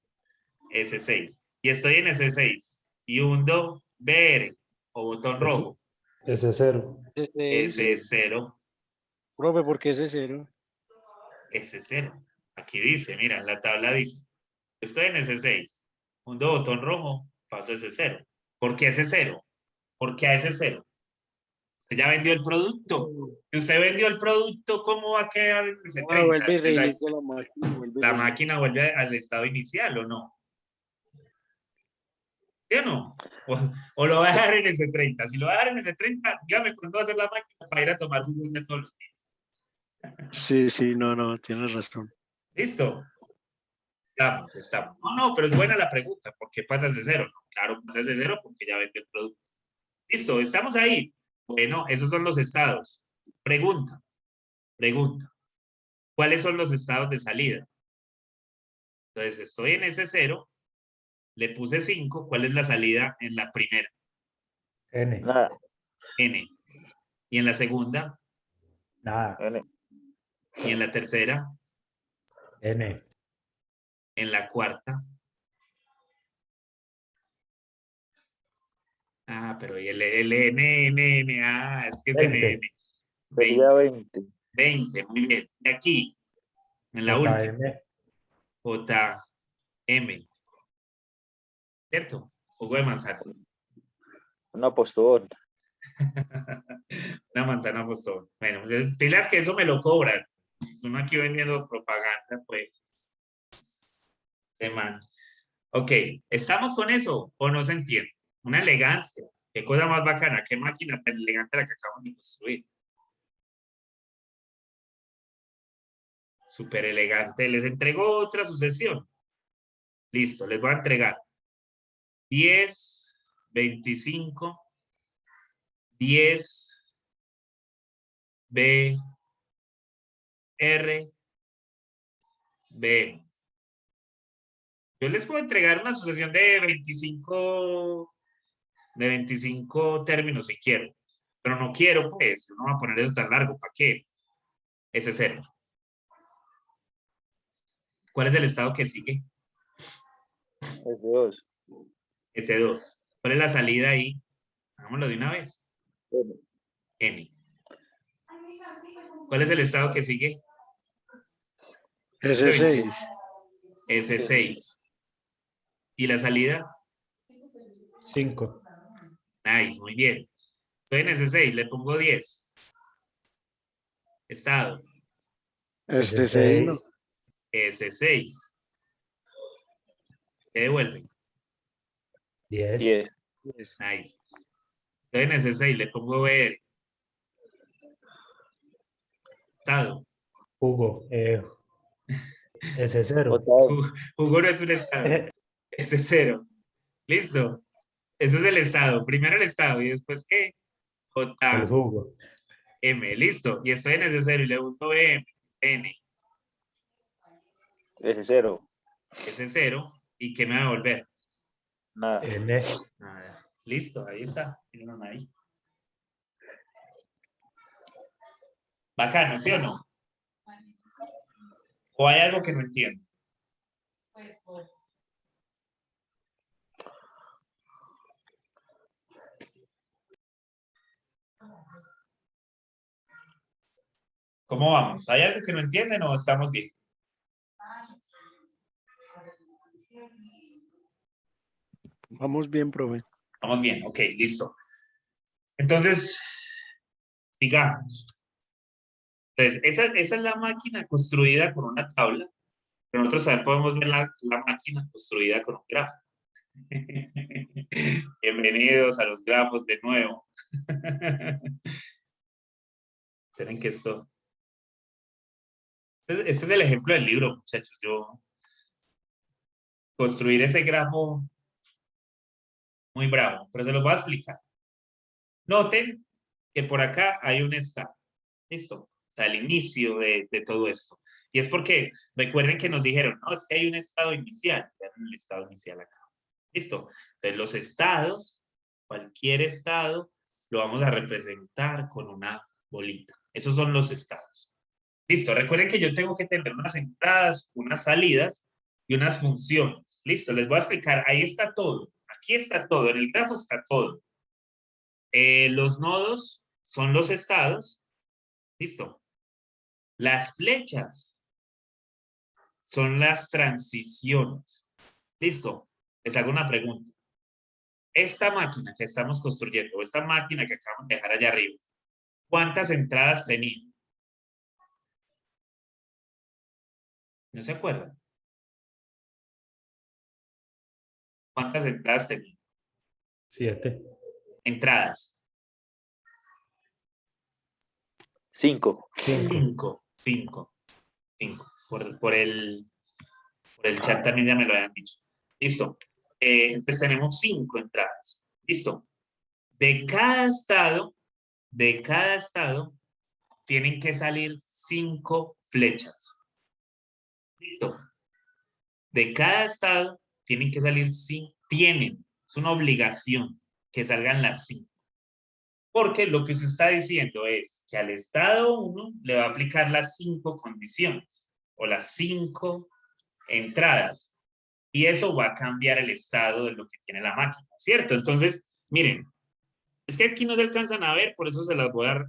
Ese 6. Y estoy en ese 6. Y hundo BR o botón rojo. Ese 0. Ese 0. Profe, ¿por qué ese 0? Ese 0. Aquí dice, mira, en la tabla dice. Estoy en ese 6. Hundo botón rojo, paso ese 0. ¿Por qué ese 0? ¿Por qué a ese 0? Usted ya vendió el producto. Si usted vendió el producto, ¿cómo va a quedar en ese 30? Vuelve y reinicia la máquina. La máquina vuelve al estado inicial, ¿o no? ¿Sí o no? O lo va a dejar en ese 30. Si lo va a dejar en ese 30, dígame cuándo va a hacer la máquina para ir a tomar jugo de todos los días. Sí, no, tienes razón. ¿Listo? Estamos. No, pero es buena la pregunta. ¿Por qué pasas de 0? No, claro, pasas de 0 porque ya vendió el producto. Listo, estamos ahí. Bueno, esos son los estados. Pregunta. ¿Cuáles son los estados de salida? Entonces, estoy en S0, le puse 5. ¿Cuál es la salida en la primera? N. Nada. N. ¿Y en la segunda? Nada. N. ¿Y en la tercera? N. ¿En la cuarta? Ah, pero y el N. Ah, es que es 20. N. Sería 20. 20, muy bien. Y aquí, en la última, JM. JM. ¿Cierto? Jugo de manzana. Un apostón. Una manzana postón. Bueno, pilas que eso me lo cobran. Uno aquí vendiendo propaganda, pues. Se man. Ok, ¿estamos con eso o no se entiende? Una elegancia. Qué cosa más bacana, qué máquina tan elegante la que acabamos de construir. Súper elegante. Les entrego otra sucesión. Listo, les voy a entregar 10, 25, 10, B, R, B. Yo les puedo entregar una sucesión de 25 términos si quiero, pero no quiero, pues, no voy a poner eso tan largo, ¿para qué? S0. ¿Cuál es el estado que sigue? S2. S2. ¿Cuál es la salida ahí? Hagámoslo de una vez. N. N. ¿Cuál es el estado que sigue? S6. S6. ¿Y la salida? 5. Nice, muy bien. Estoy en S6, le pongo 10. Estado. S6 no. S6. ¿Qué devuelve? 10. 10. Nice. Estoy en S6, le pongo BR. Estado. Jugo. S0. Jugo no es un estado. S0. Listo. Eso es el estado. Primero el estado y después ¿qué? El JM. jugo. Listo. Y estoy en S0 y le pongo BM. N. S0. S0. ¿Y qué me va a devolver? Nada. N. Nada. Listo, ahí está. Miren ahí. Bacano, ¿sí o no? ¿O hay algo que no entiendo? ¿Cómo vamos? ¿Hay algo que no entienden o estamos bien? Vamos bien, profe. Vamos bien, ok, listo. Entonces, sigamos. Entonces, esa es la máquina construida con una tabla, pero nosotros también podemos ver la máquina construida con un grafo. Bienvenidos a los grafos de nuevo. ¿Saben que esto? Este es el ejemplo del libro, muchachos. Yo construir ese grafo muy bravo, pero se los voy a explicar. Noten que por acá hay un estado. ¿Listo? O sea, el inicio de todo esto. Y es porque recuerden que nos dijeron, no, es que hay un estado inicial. Vean el estado inicial acá. ¿Listo? Entonces, los estados, cualquier estado, lo vamos a representar con una bolita. Esos son los estados. Listo. Recuerden que yo tengo que tener unas entradas, unas salidas y unas funciones. Listo. Les voy a explicar. Ahí está todo. Aquí está todo. En el grafo está todo. Los nodos son los estados. Listo. Las flechas son las transiciones. Listo. Les hago una pregunta. Esta máquina que estamos construyendo, esta máquina que acabamos de dejar allá arriba, ¿cuántas entradas tenía? ¿No se acuerdan? ¿Cuántas entradas tenía? 7. Entradas. 5. 5. 5. Por el chat también ya me lo habían dicho. Listo. Entonces tenemos 5 entradas. Listo. De cada estado, tienen que salir 5 flechas. ¿Listo? De cada estado tienen que salir 5, es una obligación que salgan las 5. Porque lo que usted está diciendo es que al estado 1 le va a aplicar las 5 condiciones o las 5 entradas. Y eso va a cambiar el estado de lo que tiene la máquina, ¿cierto? Entonces, miren, es que aquí no se alcanzan a ver, por eso se las voy a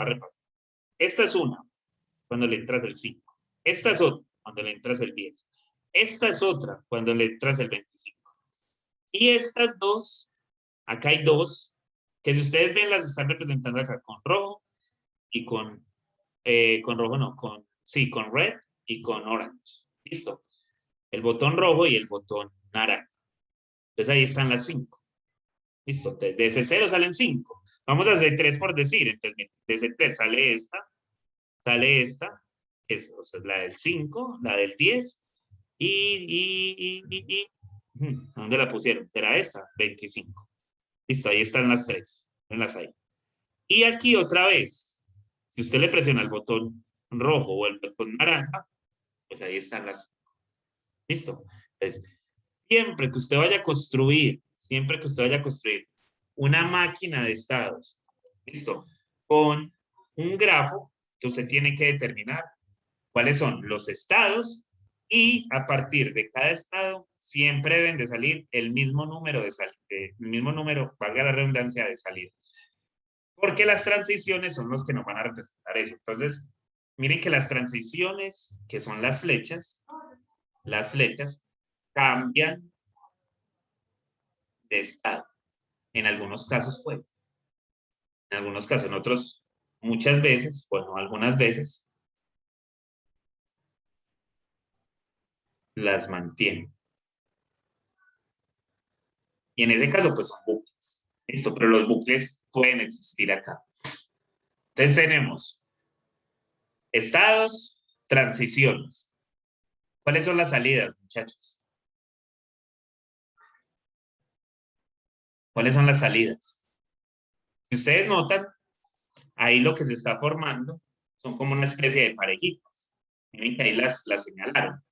repasar. Esta es una, cuando le entras el 5. Esta es otra, cuando le entras el 10. Esta es otra, cuando le entras el 25. Y estas dos, acá hay dos, que si ustedes ven las están representando acá con rojo y con rojo no, con red y con orange. ¿Listo? El botón rojo y el botón naranja. Entonces ahí están las 5. ¿Listo? Entonces de ese 0 salen 5. Vamos a hacer 3 por decir. Entonces de ese 3 sale esta, que es, o sea, la del 5, la del 10 ¿dónde la pusieron? ¿Será esta? 25. Listo, ahí están las 3. Las hay. Y aquí otra vez, si usted le presiona el botón rojo o el botón naranja, pues ahí están las. Listo. Entonces, siempre que usted vaya a construir una máquina de estados, listo, con un grafo, entonces tiene que determinar cuáles son los estados y a partir de cada estado siempre deben de salir el mismo número valga la redundancia, de salida. Porque las transiciones son los que nos van a representar eso. Entonces, miren que las transiciones, que son las flechas cambian de estado. En algunos casos puede. En algunos casos, en otros muchas veces, bueno, algunas veces, las mantienen. Y en ese caso, pues son bucles. Listo, pero los bucles pueden existir acá. Entonces tenemos estados, transiciones. ¿Cuáles son las salidas, muchachos? ¿Cuáles son las salidas? Si ustedes notan, ahí lo que se está formando son como una especie de parejitas. Miren que ahí las señalaron.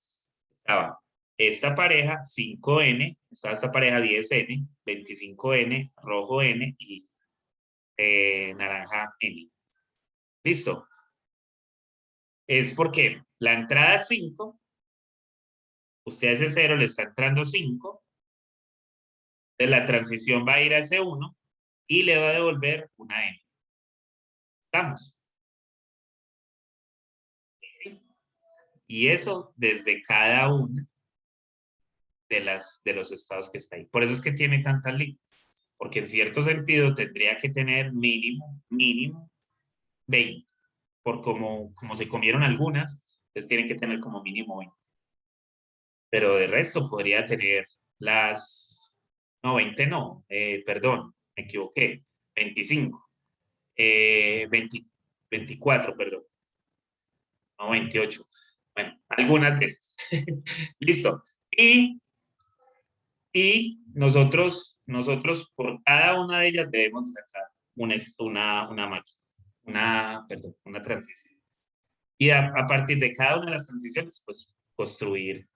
Estaba esta pareja 5N, estaba esta pareja 10N, 25N, rojo N y naranja N. ¿Listo? Es porque la entrada 5, usted a ese 0 le está entrando 5, entonces la transición va a ir a ese 1 y le va a devolver una N. ¿Estamos? Y eso desde cada una de los estados que está ahí. Por eso es que tiene tantas líneas. Porque en cierto sentido tendría que tener mínimo 20. Por como se comieron algunas, entonces tienen que tener como mínimo 20. Pero de resto podría tener no, 20 no, perdón, me equivoqué, 25. 24, perdón. No, 28. Bueno, algunas de esas. Listo. Y nosotros por cada una de ellas debemos sacar una máquina, una transición. Y a partir de cada una de las transiciones, pues construir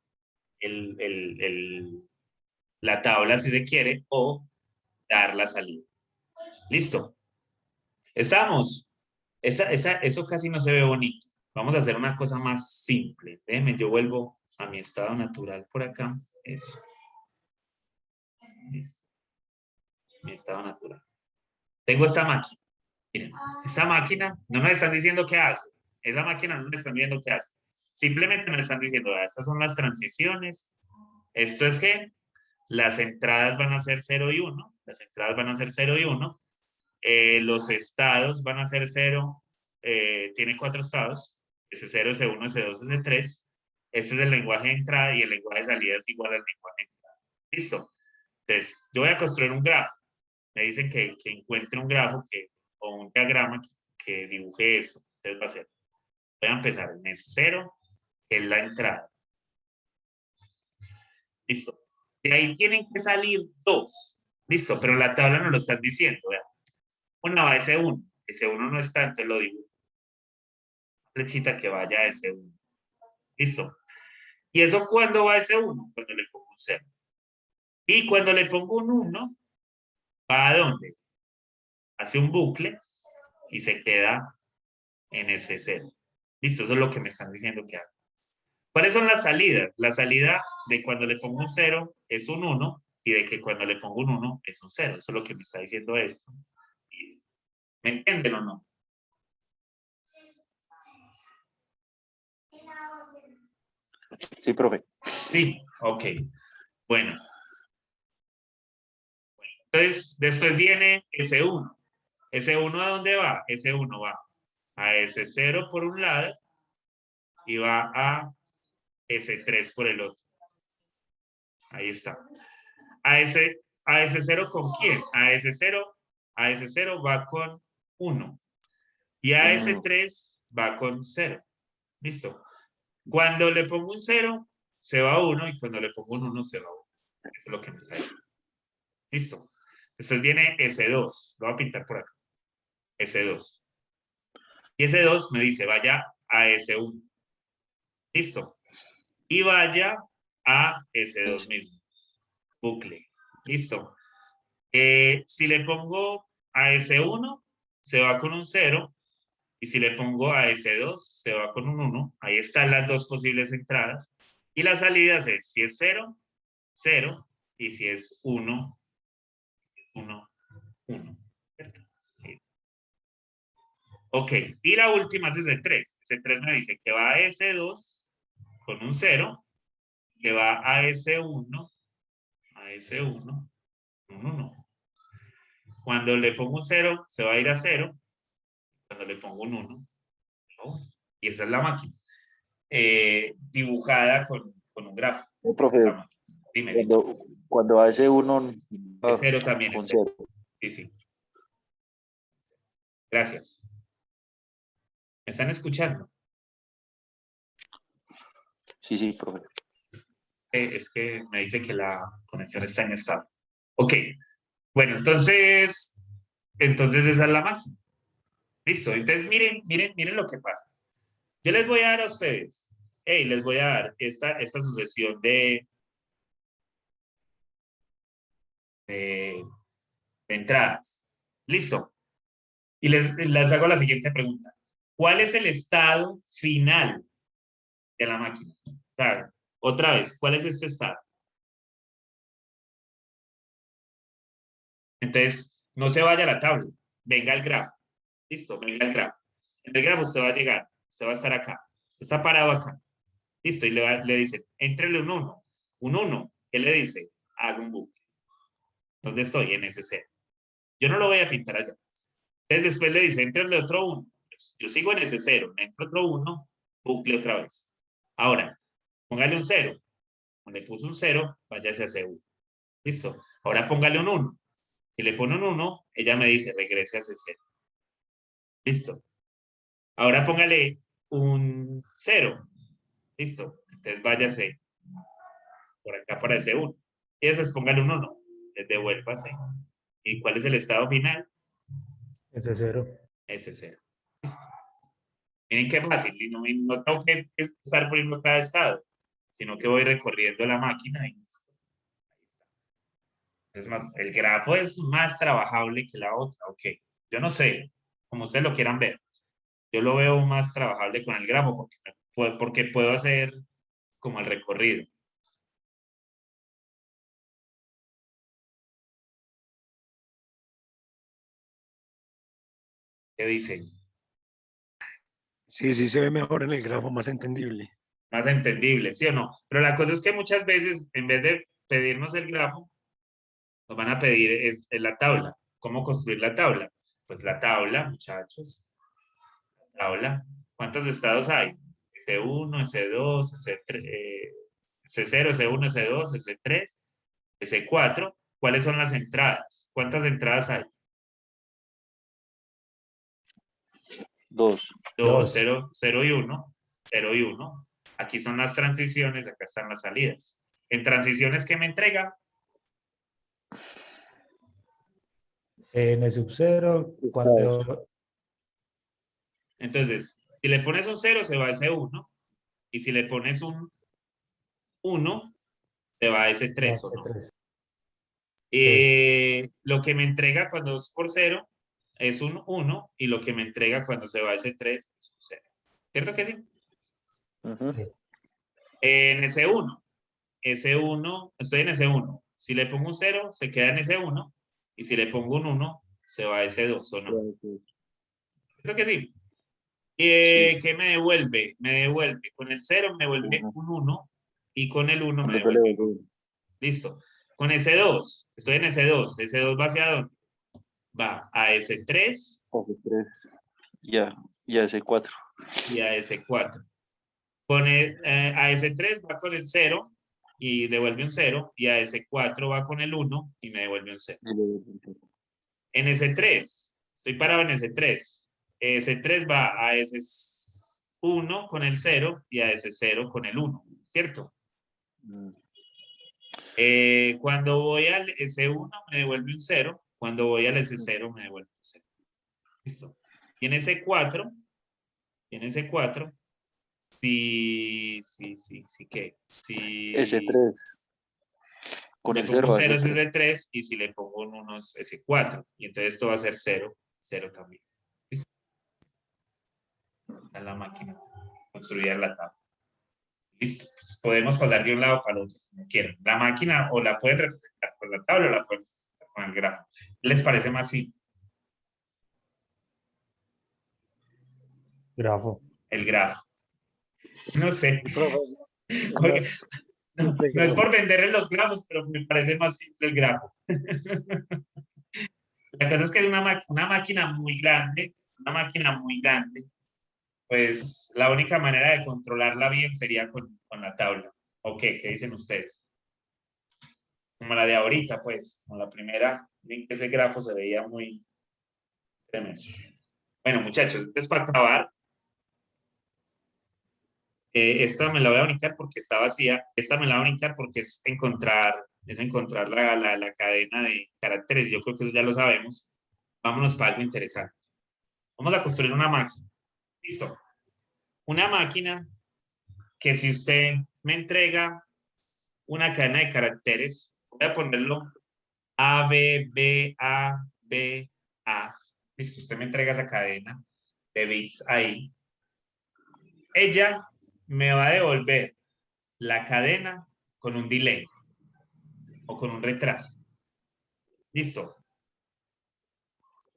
la tabla si se quiere o dar la salida. ¿Listo? ¿Estamos? Eso casi no se ve bonito. Vamos a hacer una cosa más simple. Déjenme, yo vuelvo a mi estado natural por acá. Eso. Listo. Mi estado natural. Tengo esta máquina. Miren, esta máquina no nos están diciendo qué hace. Esa máquina no nos están diciendo qué hace. Simplemente nos están diciendo, estas son las transiciones. Esto es que las entradas van a ser 0 y 1. Las entradas van a ser 0 y 1. Los estados van a ser 0. Tiene 4 estados. S0, S1, S2, S3. Este es el lenguaje de entrada y el lenguaje de salida es igual al lenguaje de entrada. ¿Listo? Entonces, yo voy a construir un grafo. Me dicen que encuentre un grafo o un diagrama que dibuje eso. Entonces va a ser, voy a empezar en S0, que es la entrada. Listo. De ahí tienen que salir 2. Listo, pero la tabla no lo están diciendo. Vean. Una va a S1. S1 no está, entonces lo dibujo. flechita que vaya a S1. ¿Listo? ¿Y eso cuándo va a S1? Cuando le pongo un 0. Y cuando le pongo un 1, ¿va a dónde? Hace un bucle y se queda en ese 0. ¿Listo? Eso es lo que me están diciendo que haga. ¿Cuáles son las salidas? La salida de cuando le pongo un 0 es un 1 y de que cuando le pongo un 1 es un 0. Eso es lo que me está diciendo esto. ¿Me entienden o no? Sí, profe. Sí, ok. Bueno. Entonces, después viene S1. ¿S1 a dónde va? S1 va a S0 por un lado y va a S3 por el otro. Ahí está. A S0 ¿con quién? A S0 va con 1. Y a S3 va con 0. Listo. Cuando le pongo un 0, se va 1 y cuando le pongo un 1, se va 1. Eso es lo que me está diciendo. Listo. Después viene S2. Lo voy a pintar por acá. S2. Y S2 me dice, vaya a S1. Listo. Y vaya a S2 mismo. Bucle. Listo. Si le pongo a S1, se va con un 0. Y si le pongo a S2, se va con un 1. Ahí están las dos posibles entradas. Y las salidas es, si es 0, 0. Y si es 1, 1, 1. Ok. Y la última es S3. S3 me dice que va a S2 con un 0. Que va a S1. A S1. Un 1. Cuando le pongo un 0, se va a ir a 0. Cuando le pongo un 1, ¿no? Y esa es la máquina. Dibujada con un grafo. Profe, Dime, dime. cuando hace uno Es 0 también, con es 0. 0. Sí, sí. Gracias. ¿Me están escuchando? Sí, sí, profe. Es que me dice que la conexión está inestable. Ok. Bueno, entonces esa es la máquina. Listo. Entonces, miren lo que pasa. Yo les voy a dar a ustedes, les voy a dar esta sucesión de entradas. Listo. Y les hago la siguiente pregunta. ¿Cuál es el estado final de la máquina? O sea, otra vez, ¿cuál es este estado? Entonces, no se vaya a la tabla, venga al grafo. Listo, venga al grafo. En el grafo usted va a llegar, usted va a estar acá. Usted está parado acá. Listo, y le dice, éntrele un 1. Un 1, ¿qué le dice? Haga un bucle. ¿Dónde estoy? En ese 0. Yo no lo voy a pintar allá. Entonces después le dice, éntrele otro 1. Pues, yo sigo en ese 0, me entro otro 1, bucle otra vez. Ahora, póngale un 0. Cuando le puso un 0, váyase a C1. Listo. Ahora póngale un 1. Si le pone un 1, ella me dice, regrese a C0. Listo. Ahora póngale un 0. Listo. Entonces váyase por acá para S1. Y después póngale un 1. Devuélvase. ¿Y cuál es el estado final? S0. S0. Listo. Miren qué fácil. Y no tengo que estar poniendo cada estado, sino que voy recorriendo la máquina y listo. Es más, el grafo es más trabajable que la otra. Ok. Yo no sé, como ustedes lo quieran ver. Yo lo veo más trabajable con el grafo porque puedo hacer como el recorrido. ¿Qué dicen? Sí, sí se ve mejor en el grafo, más entendible. Más entendible, ¿sí o no? Pero la cosa es que muchas veces, en vez de pedirnos el grafo, nos van a pedir es la tabla. ¿Cómo construir la tabla? Pues la tabla, muchachos. Tabla. ¿Cuántos estados hay? S1, S2, S0, S1, S2, S3, S4. ¿Cuáles son las entradas? ¿Cuántas entradas hay? 2. 2, 0, 0 y 1. 0 y 1. Aquí son las transiciones, acá están las salidas. En transiciones, ¿qué me entrega? N sub 0, cuando Entonces, Si le pones un 0, se va a ese 1. Y si le pones un 1, se va a ese 3, ¿o no? 3. Lo que me entrega cuando es por 0 es un 1 y lo que me entrega cuando se va a ese 3 es un 0. ¿Cierto que sí? Ujú. Sí. En ese 1, estoy en ese 1. Si le pongo un 0, se queda en ese 1. Y si le pongo un 1, se va a ese 2, ¿o no? ¿Cierto que sí? Sí. ¿Qué me devuelve? Me devuelve, con el 0 me devuelve Uno. un 1 y con el 1 me Luego le devuelve un 1. devuelvo. Listo. Con ese 2, estoy en ese 2. ¿Ese 2 va hacia dónde? Va a ese 3 Ese 3. Ya, ya ese 4. y a ese 4. A ese 3 va con el 0 y devuelve un 0, y a ese 4 va con el 1 y me devuelve un 0. En ese 3, estoy parado en ese 3. Ese 3 va a ese 1 con el 0 y a ese 0 con el 1, ¿cierto? Cuando voy al S1 me devuelve un 0, cuando voy al S0 me devuelve un 0. Listo. Y en ese 4, sí, ¿qué? Si Ese 3. Con le el pongo 0 un a 0 ese es 3. ese 3 y si le pongo un 1 es ese 4. Y entonces esto va a ser 0, 0 también. ¿Listo? Está la máquina construida en la tabla. Listo. Pues podemos pasar de un lado para el otro, como quieran. La máquina o la pueden representar con la tabla o la pueden representar con el gráfico. ¿Qué les parece más simple? Grafo. El grafo. No sé. Profe, Porque más no es integrado. por venderle los grafos, pero me parece más simple el grafo. La cosa es que es una máquina muy grande, pues la única manera de controlarla bien sería con la tabla. ¿O qué? ¿Qué dicen ustedes? Como la de ahorita, pues, como la primera, ven que ese grafo se veía muy tremendo. Bueno, muchachos, entonces para acabar, esta me la voy a brincar porque está vacía. Esta me la voy a brincar porque es encontrar la cadena de caracteres. Yo creo que eso ya lo sabemos. Vámonos para algo interesante. Vamos a construir una máquina. Listo. Una máquina que si usted me entrega una cadena de caracteres, voy a ponerlo A, B, B, A, B, A. Listo, usted me entrega esa cadena de bits ahí. Ella me va a devolver la cadena con un delay o con un retraso. Listo.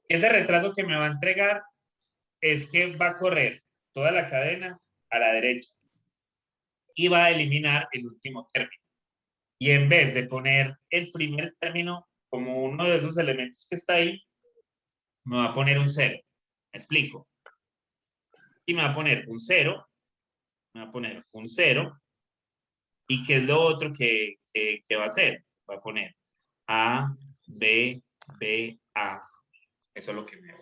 Ese retraso que me va a entregar es que va a correr toda la cadena a la derecha y va a eliminar el último término. Y en vez de poner el primer término como uno de esos elementos que está ahí, me va a poner un 0. ¿Me explico? Y me va a poner un 0, ¿y qué es lo otro que va a hacer? Va a poner A, B, B, A. Eso es lo que me va.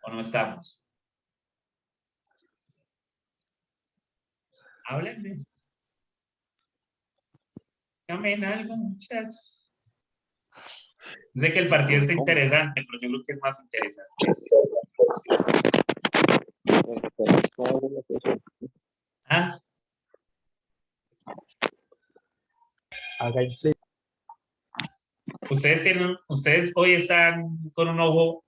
¿O no estamos? Háblenme. Díganme algo, muchachos. Sé que el partido está interesante, pero yo creo que es más interesante. ¿Ah? Haga el play. Ustedes hoy están con un ojo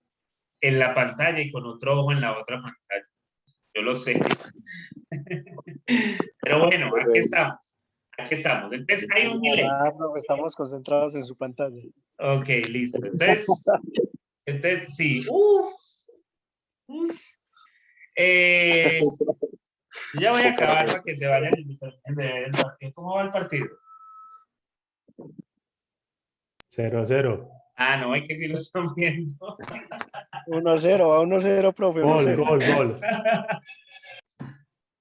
en la pantalla y con otro ojo en la otra pantalla. Yo lo sé. Pero bueno, aquí estamos. Entonces, hay un delay. Ah, profe, estamos concentrados en su pantalla. Ok, listo. Entonces sí. Uf. Yo ya voy a acabar para que se vayan y se ver el partido. ¿Cómo va el partido? 0-0. Ah, no, hay que sí lo están viendo. 1-0, a 1-0, profe, Gol, 1-0. gol, gol.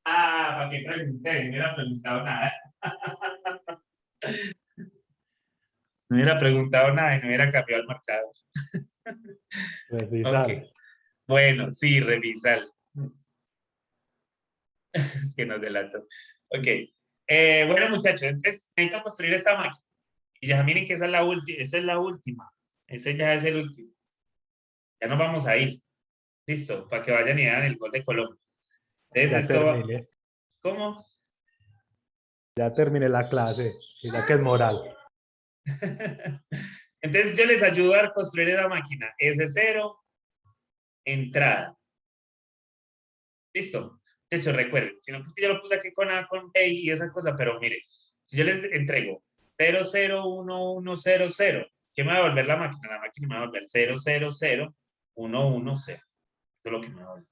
Ah, para que pregunté, no hubiera preguntado nada. No hubiera preguntado nada y no hubiera cambiado el marcador. Revisar. Ok. Bueno, sí, revisar. Es que nos delató. Ok. Bueno, muchachos, entonces necesito construir esta máquina. Y ya miren que esa es la última. Esa es la última. Ese ya es el último. Ya nos vamos a ir. Listo, para que vayan y vean el gol de Colombia. Ya Entonces, esto, terminé. ¿cómo? Ya terminé la clase. Mira que es moral. Entonces, yo les ayudo a construir esa máquina. S0, entrada. Listo. De hecho, recuerden, sino que es que yo lo puse aquí con A, con B y esa cosa, pero miren, si yo les entrego 0, 0, 1, 1, 0, 0, ¿qué me va a devolver la máquina? La máquina me va a devolver 0, 0, 0, 1, 1, 0. Eso es lo que me va a devolver.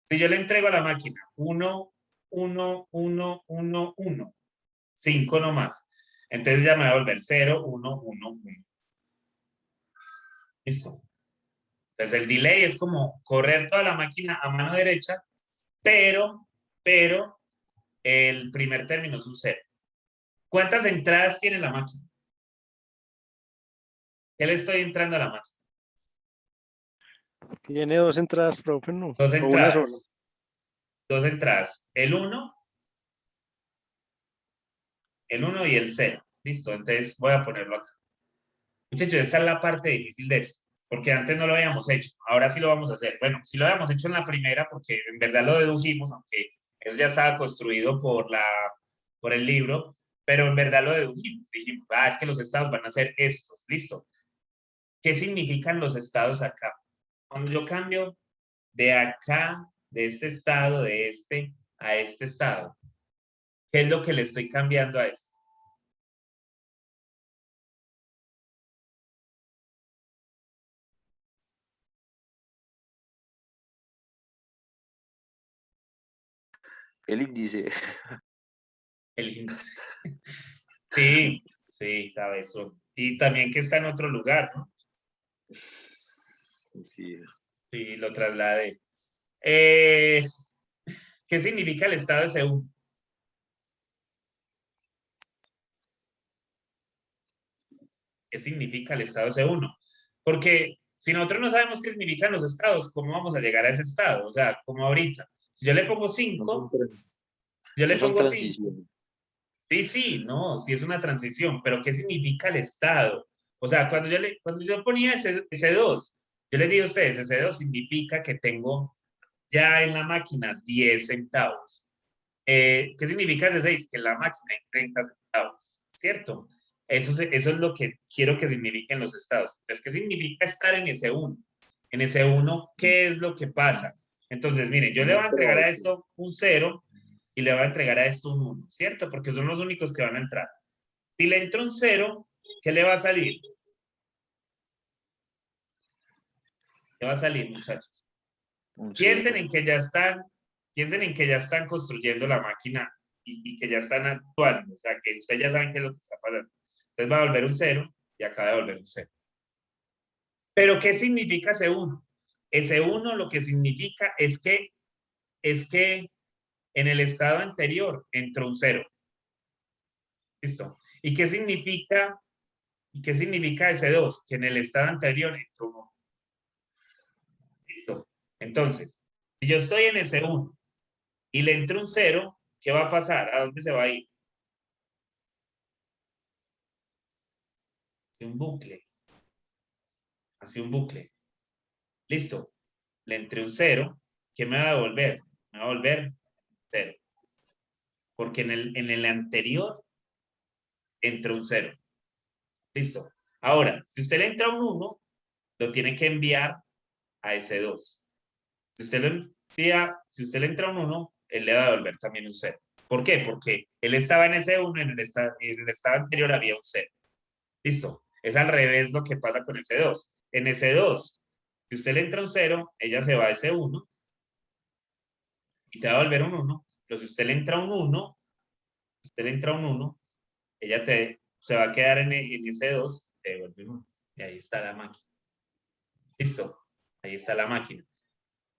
Si yo le entrego a la máquina 1, 1, 1, 1, 1, 5 nomás, entonces ya me va a devolver 0, 1, 1, 1. Listo. Entonces el delay es como correr toda la máquina a mano derecha, pero el primer término es un 0. ¿Cuántas entradas tiene la máquina? ¿Qué le estoy entrando a la máquina? Tiene 2 entradas, profe, ¿no? Dos O una entradas. sola. Dos entradas. El 1 y el 0. Listo, entonces voy a ponerlo acá. Muchachos, esta es la parte difícil de esto, porque antes no lo habíamos hecho. Ahora sí lo vamos a hacer. Bueno, sí lo habíamos hecho en la primera, porque en verdad lo dedujimos, aunque eso ya estaba construido por el libro, pero en verdad lo dedujimos. Dijimos, es que los estados van a ser estos. Listo. ¿Qué significan los estados acá? Cuando yo cambio de acá, de este estado, de este a este estado, ¿qué es lo que le estoy cambiando a esto? El índice. El índice. Sí, sí, cabezón. Y también que está en otro lugar, ¿no? Sí. Sí, lo trasladé. ¿Qué significa el estado de C1? ¿Qué significa el estado de C1? Porque si nosotros no sabemos qué significan los estados, ¿cómo vamos a llegar a ese estado? O sea, como ahorita. Si yo le pongo 5, yo le No son pongo 5. transiciones. Sí, sí, no, sí es una transición, pero ¿qué significa el estado? O sea, cuando yo ponía ese 2, yo les digo a ustedes, ese 2 significa que tengo ya en la máquina 10 centavos. ¿Qué significa ese 6? Que en la máquina hay 30 centavos, ¿cierto? Eso es lo que quiero que signifiquen los estados. Entonces, ¿qué significa estar en ese 1? En ese 1, ¿qué es lo que pasa? Entonces, miren, yo le voy a entregar a esto un 0 y le voy a entregar a esto un 1, ¿cierto? Porque son los únicos que van a entrar. Si le entro un 0, ¿qué le va a salir? ¿Qué va a salir, muchachos? Piensen en que ya están construyendo la máquina y que ya están actuando, o sea, que ustedes ya saben qué es lo que está pasando. Entonces va a volver un 0 y acaba de volver un 0. Pero ¿qué significa ese 1? Ese 1 lo que significa es que en el estado anterior entró un 0. ¿Listo? ¿Y qué significa ese 2? Que en el estado anterior entró un 1. ¿Listo? Entonces, si yo estoy en ese 1 y le entro un 0, ¿qué va a pasar? ¿A dónde se va a ir? Hace un bucle. Hace un bucle. Listo. Le entré un 0. ¿Qué me va a devolver? Me va a devolver 0. Porque en el anterior entró un 0. Listo. Ahora, si usted le entra un 1, lo tiene que enviar a ese 2. Si usted le entra un 1, él le va a devolver también un 0. ¿Por qué? Porque él estaba en ese 1, en el estado anterior había un 0. Listo. Es al revés lo que pasa con ese 2. En ese 2, si usted le entra un 0, ella se va a ese 1 y te va a volver un 1. Pero si usted le entra un 1, ella se va a quedar en ese 2, te devuelve un 1. Y ahí está la máquina. Listo. Ahí está la máquina.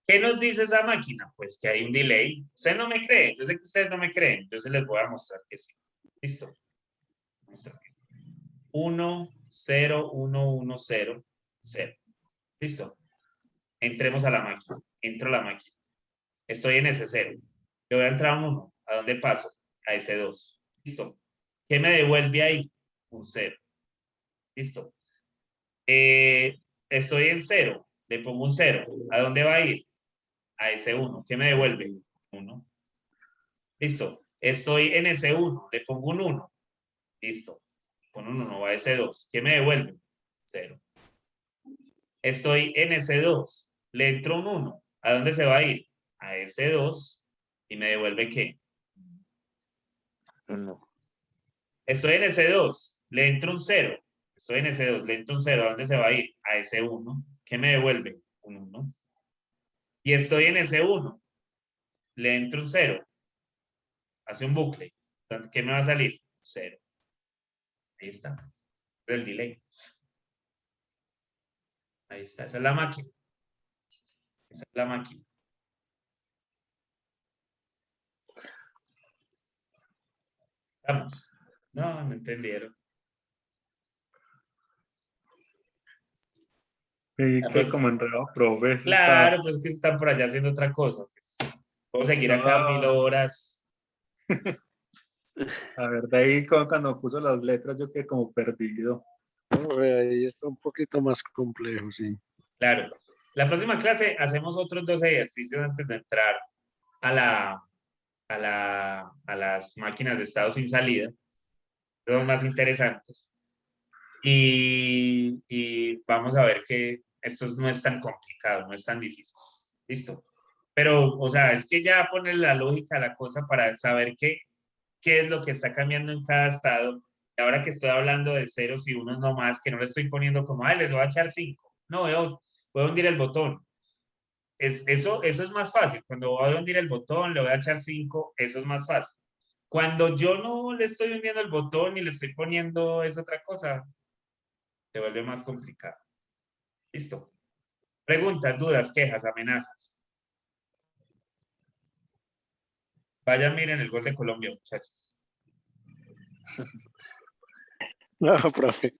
¿Qué nos dice esa máquina? Pues que hay un delay. Ustedes no me creen. Yo sé que ustedes no me creen. Yo se les voy a mostrar que sí. Listo. Vamos a ver. 1, 0, 1, 1, 0, 0. Listo. Entremos a la máquina. Entro a la máquina. Estoy en S0. Le voy a entrar un 1. ¿A dónde paso? A S2. Listo. ¿Qué me devuelve ahí? Un 0. Listo. Estoy en 0. Le pongo un 0. ¿A dónde va a ir? A S1. ¿Qué me devuelve? 1. Listo. Estoy en S1. Le pongo un 1. Listo. Con un 1 va a S2. ¿Qué me devuelve? 0. Estoy en S2. Le entro un 1. ¿A dónde se va a ir? A S2. ¿Y me devuelve qué? 1. Estoy en S2. Le entro un 0. Estoy en S2. Le entro un 0. ¿A dónde se va a ir? A S1. ¿Qué me devuelve? Un 1. Y estoy en S1. Le entro un 0. Hace un bucle. Entonces, ¿qué me va a salir? 0. Ahí está. El delay. Ahí está. Esa es la máquina. Esa es la máquina. Vamos. No, no entendieron. Y Ah, que pues, como enredado, profe, eso está. claro, pues que están por allá haciendo otra cosa. Pues, puedo seguir acá 1000 No, horas. la verdad, ahí cuando puso las letras yo quedé como perdido. Profe, ahí está un poquito más complejo, sí. Claro. La próxima clase hacemos otros 2 ejercicios antes de entrar a las máquinas de estado sin salida. Son más interesantes. Y vamos a ver que esto no es tan complicado, no es tan difícil. Listo. Pero, o sea, es que ya pone la lógica a la cosa para saber qué es lo que está cambiando en cada estado. Y ahora que estoy hablando de ceros y unos nomás, que no le estoy poniendo como, ay, les voy a echar 5. No, voy a hundir el botón. Eso es más fácil. Cuando voy a hundir el botón, le voy a echar 5, eso es más fácil. Cuando yo no le estoy hundiendo el botón y le estoy poniendo esa otra cosa, se vuelve más complicado. Listo. Preguntas, dudas, quejas, amenazas. Vayan, miren el gol de Colombia, muchachos. No, profe.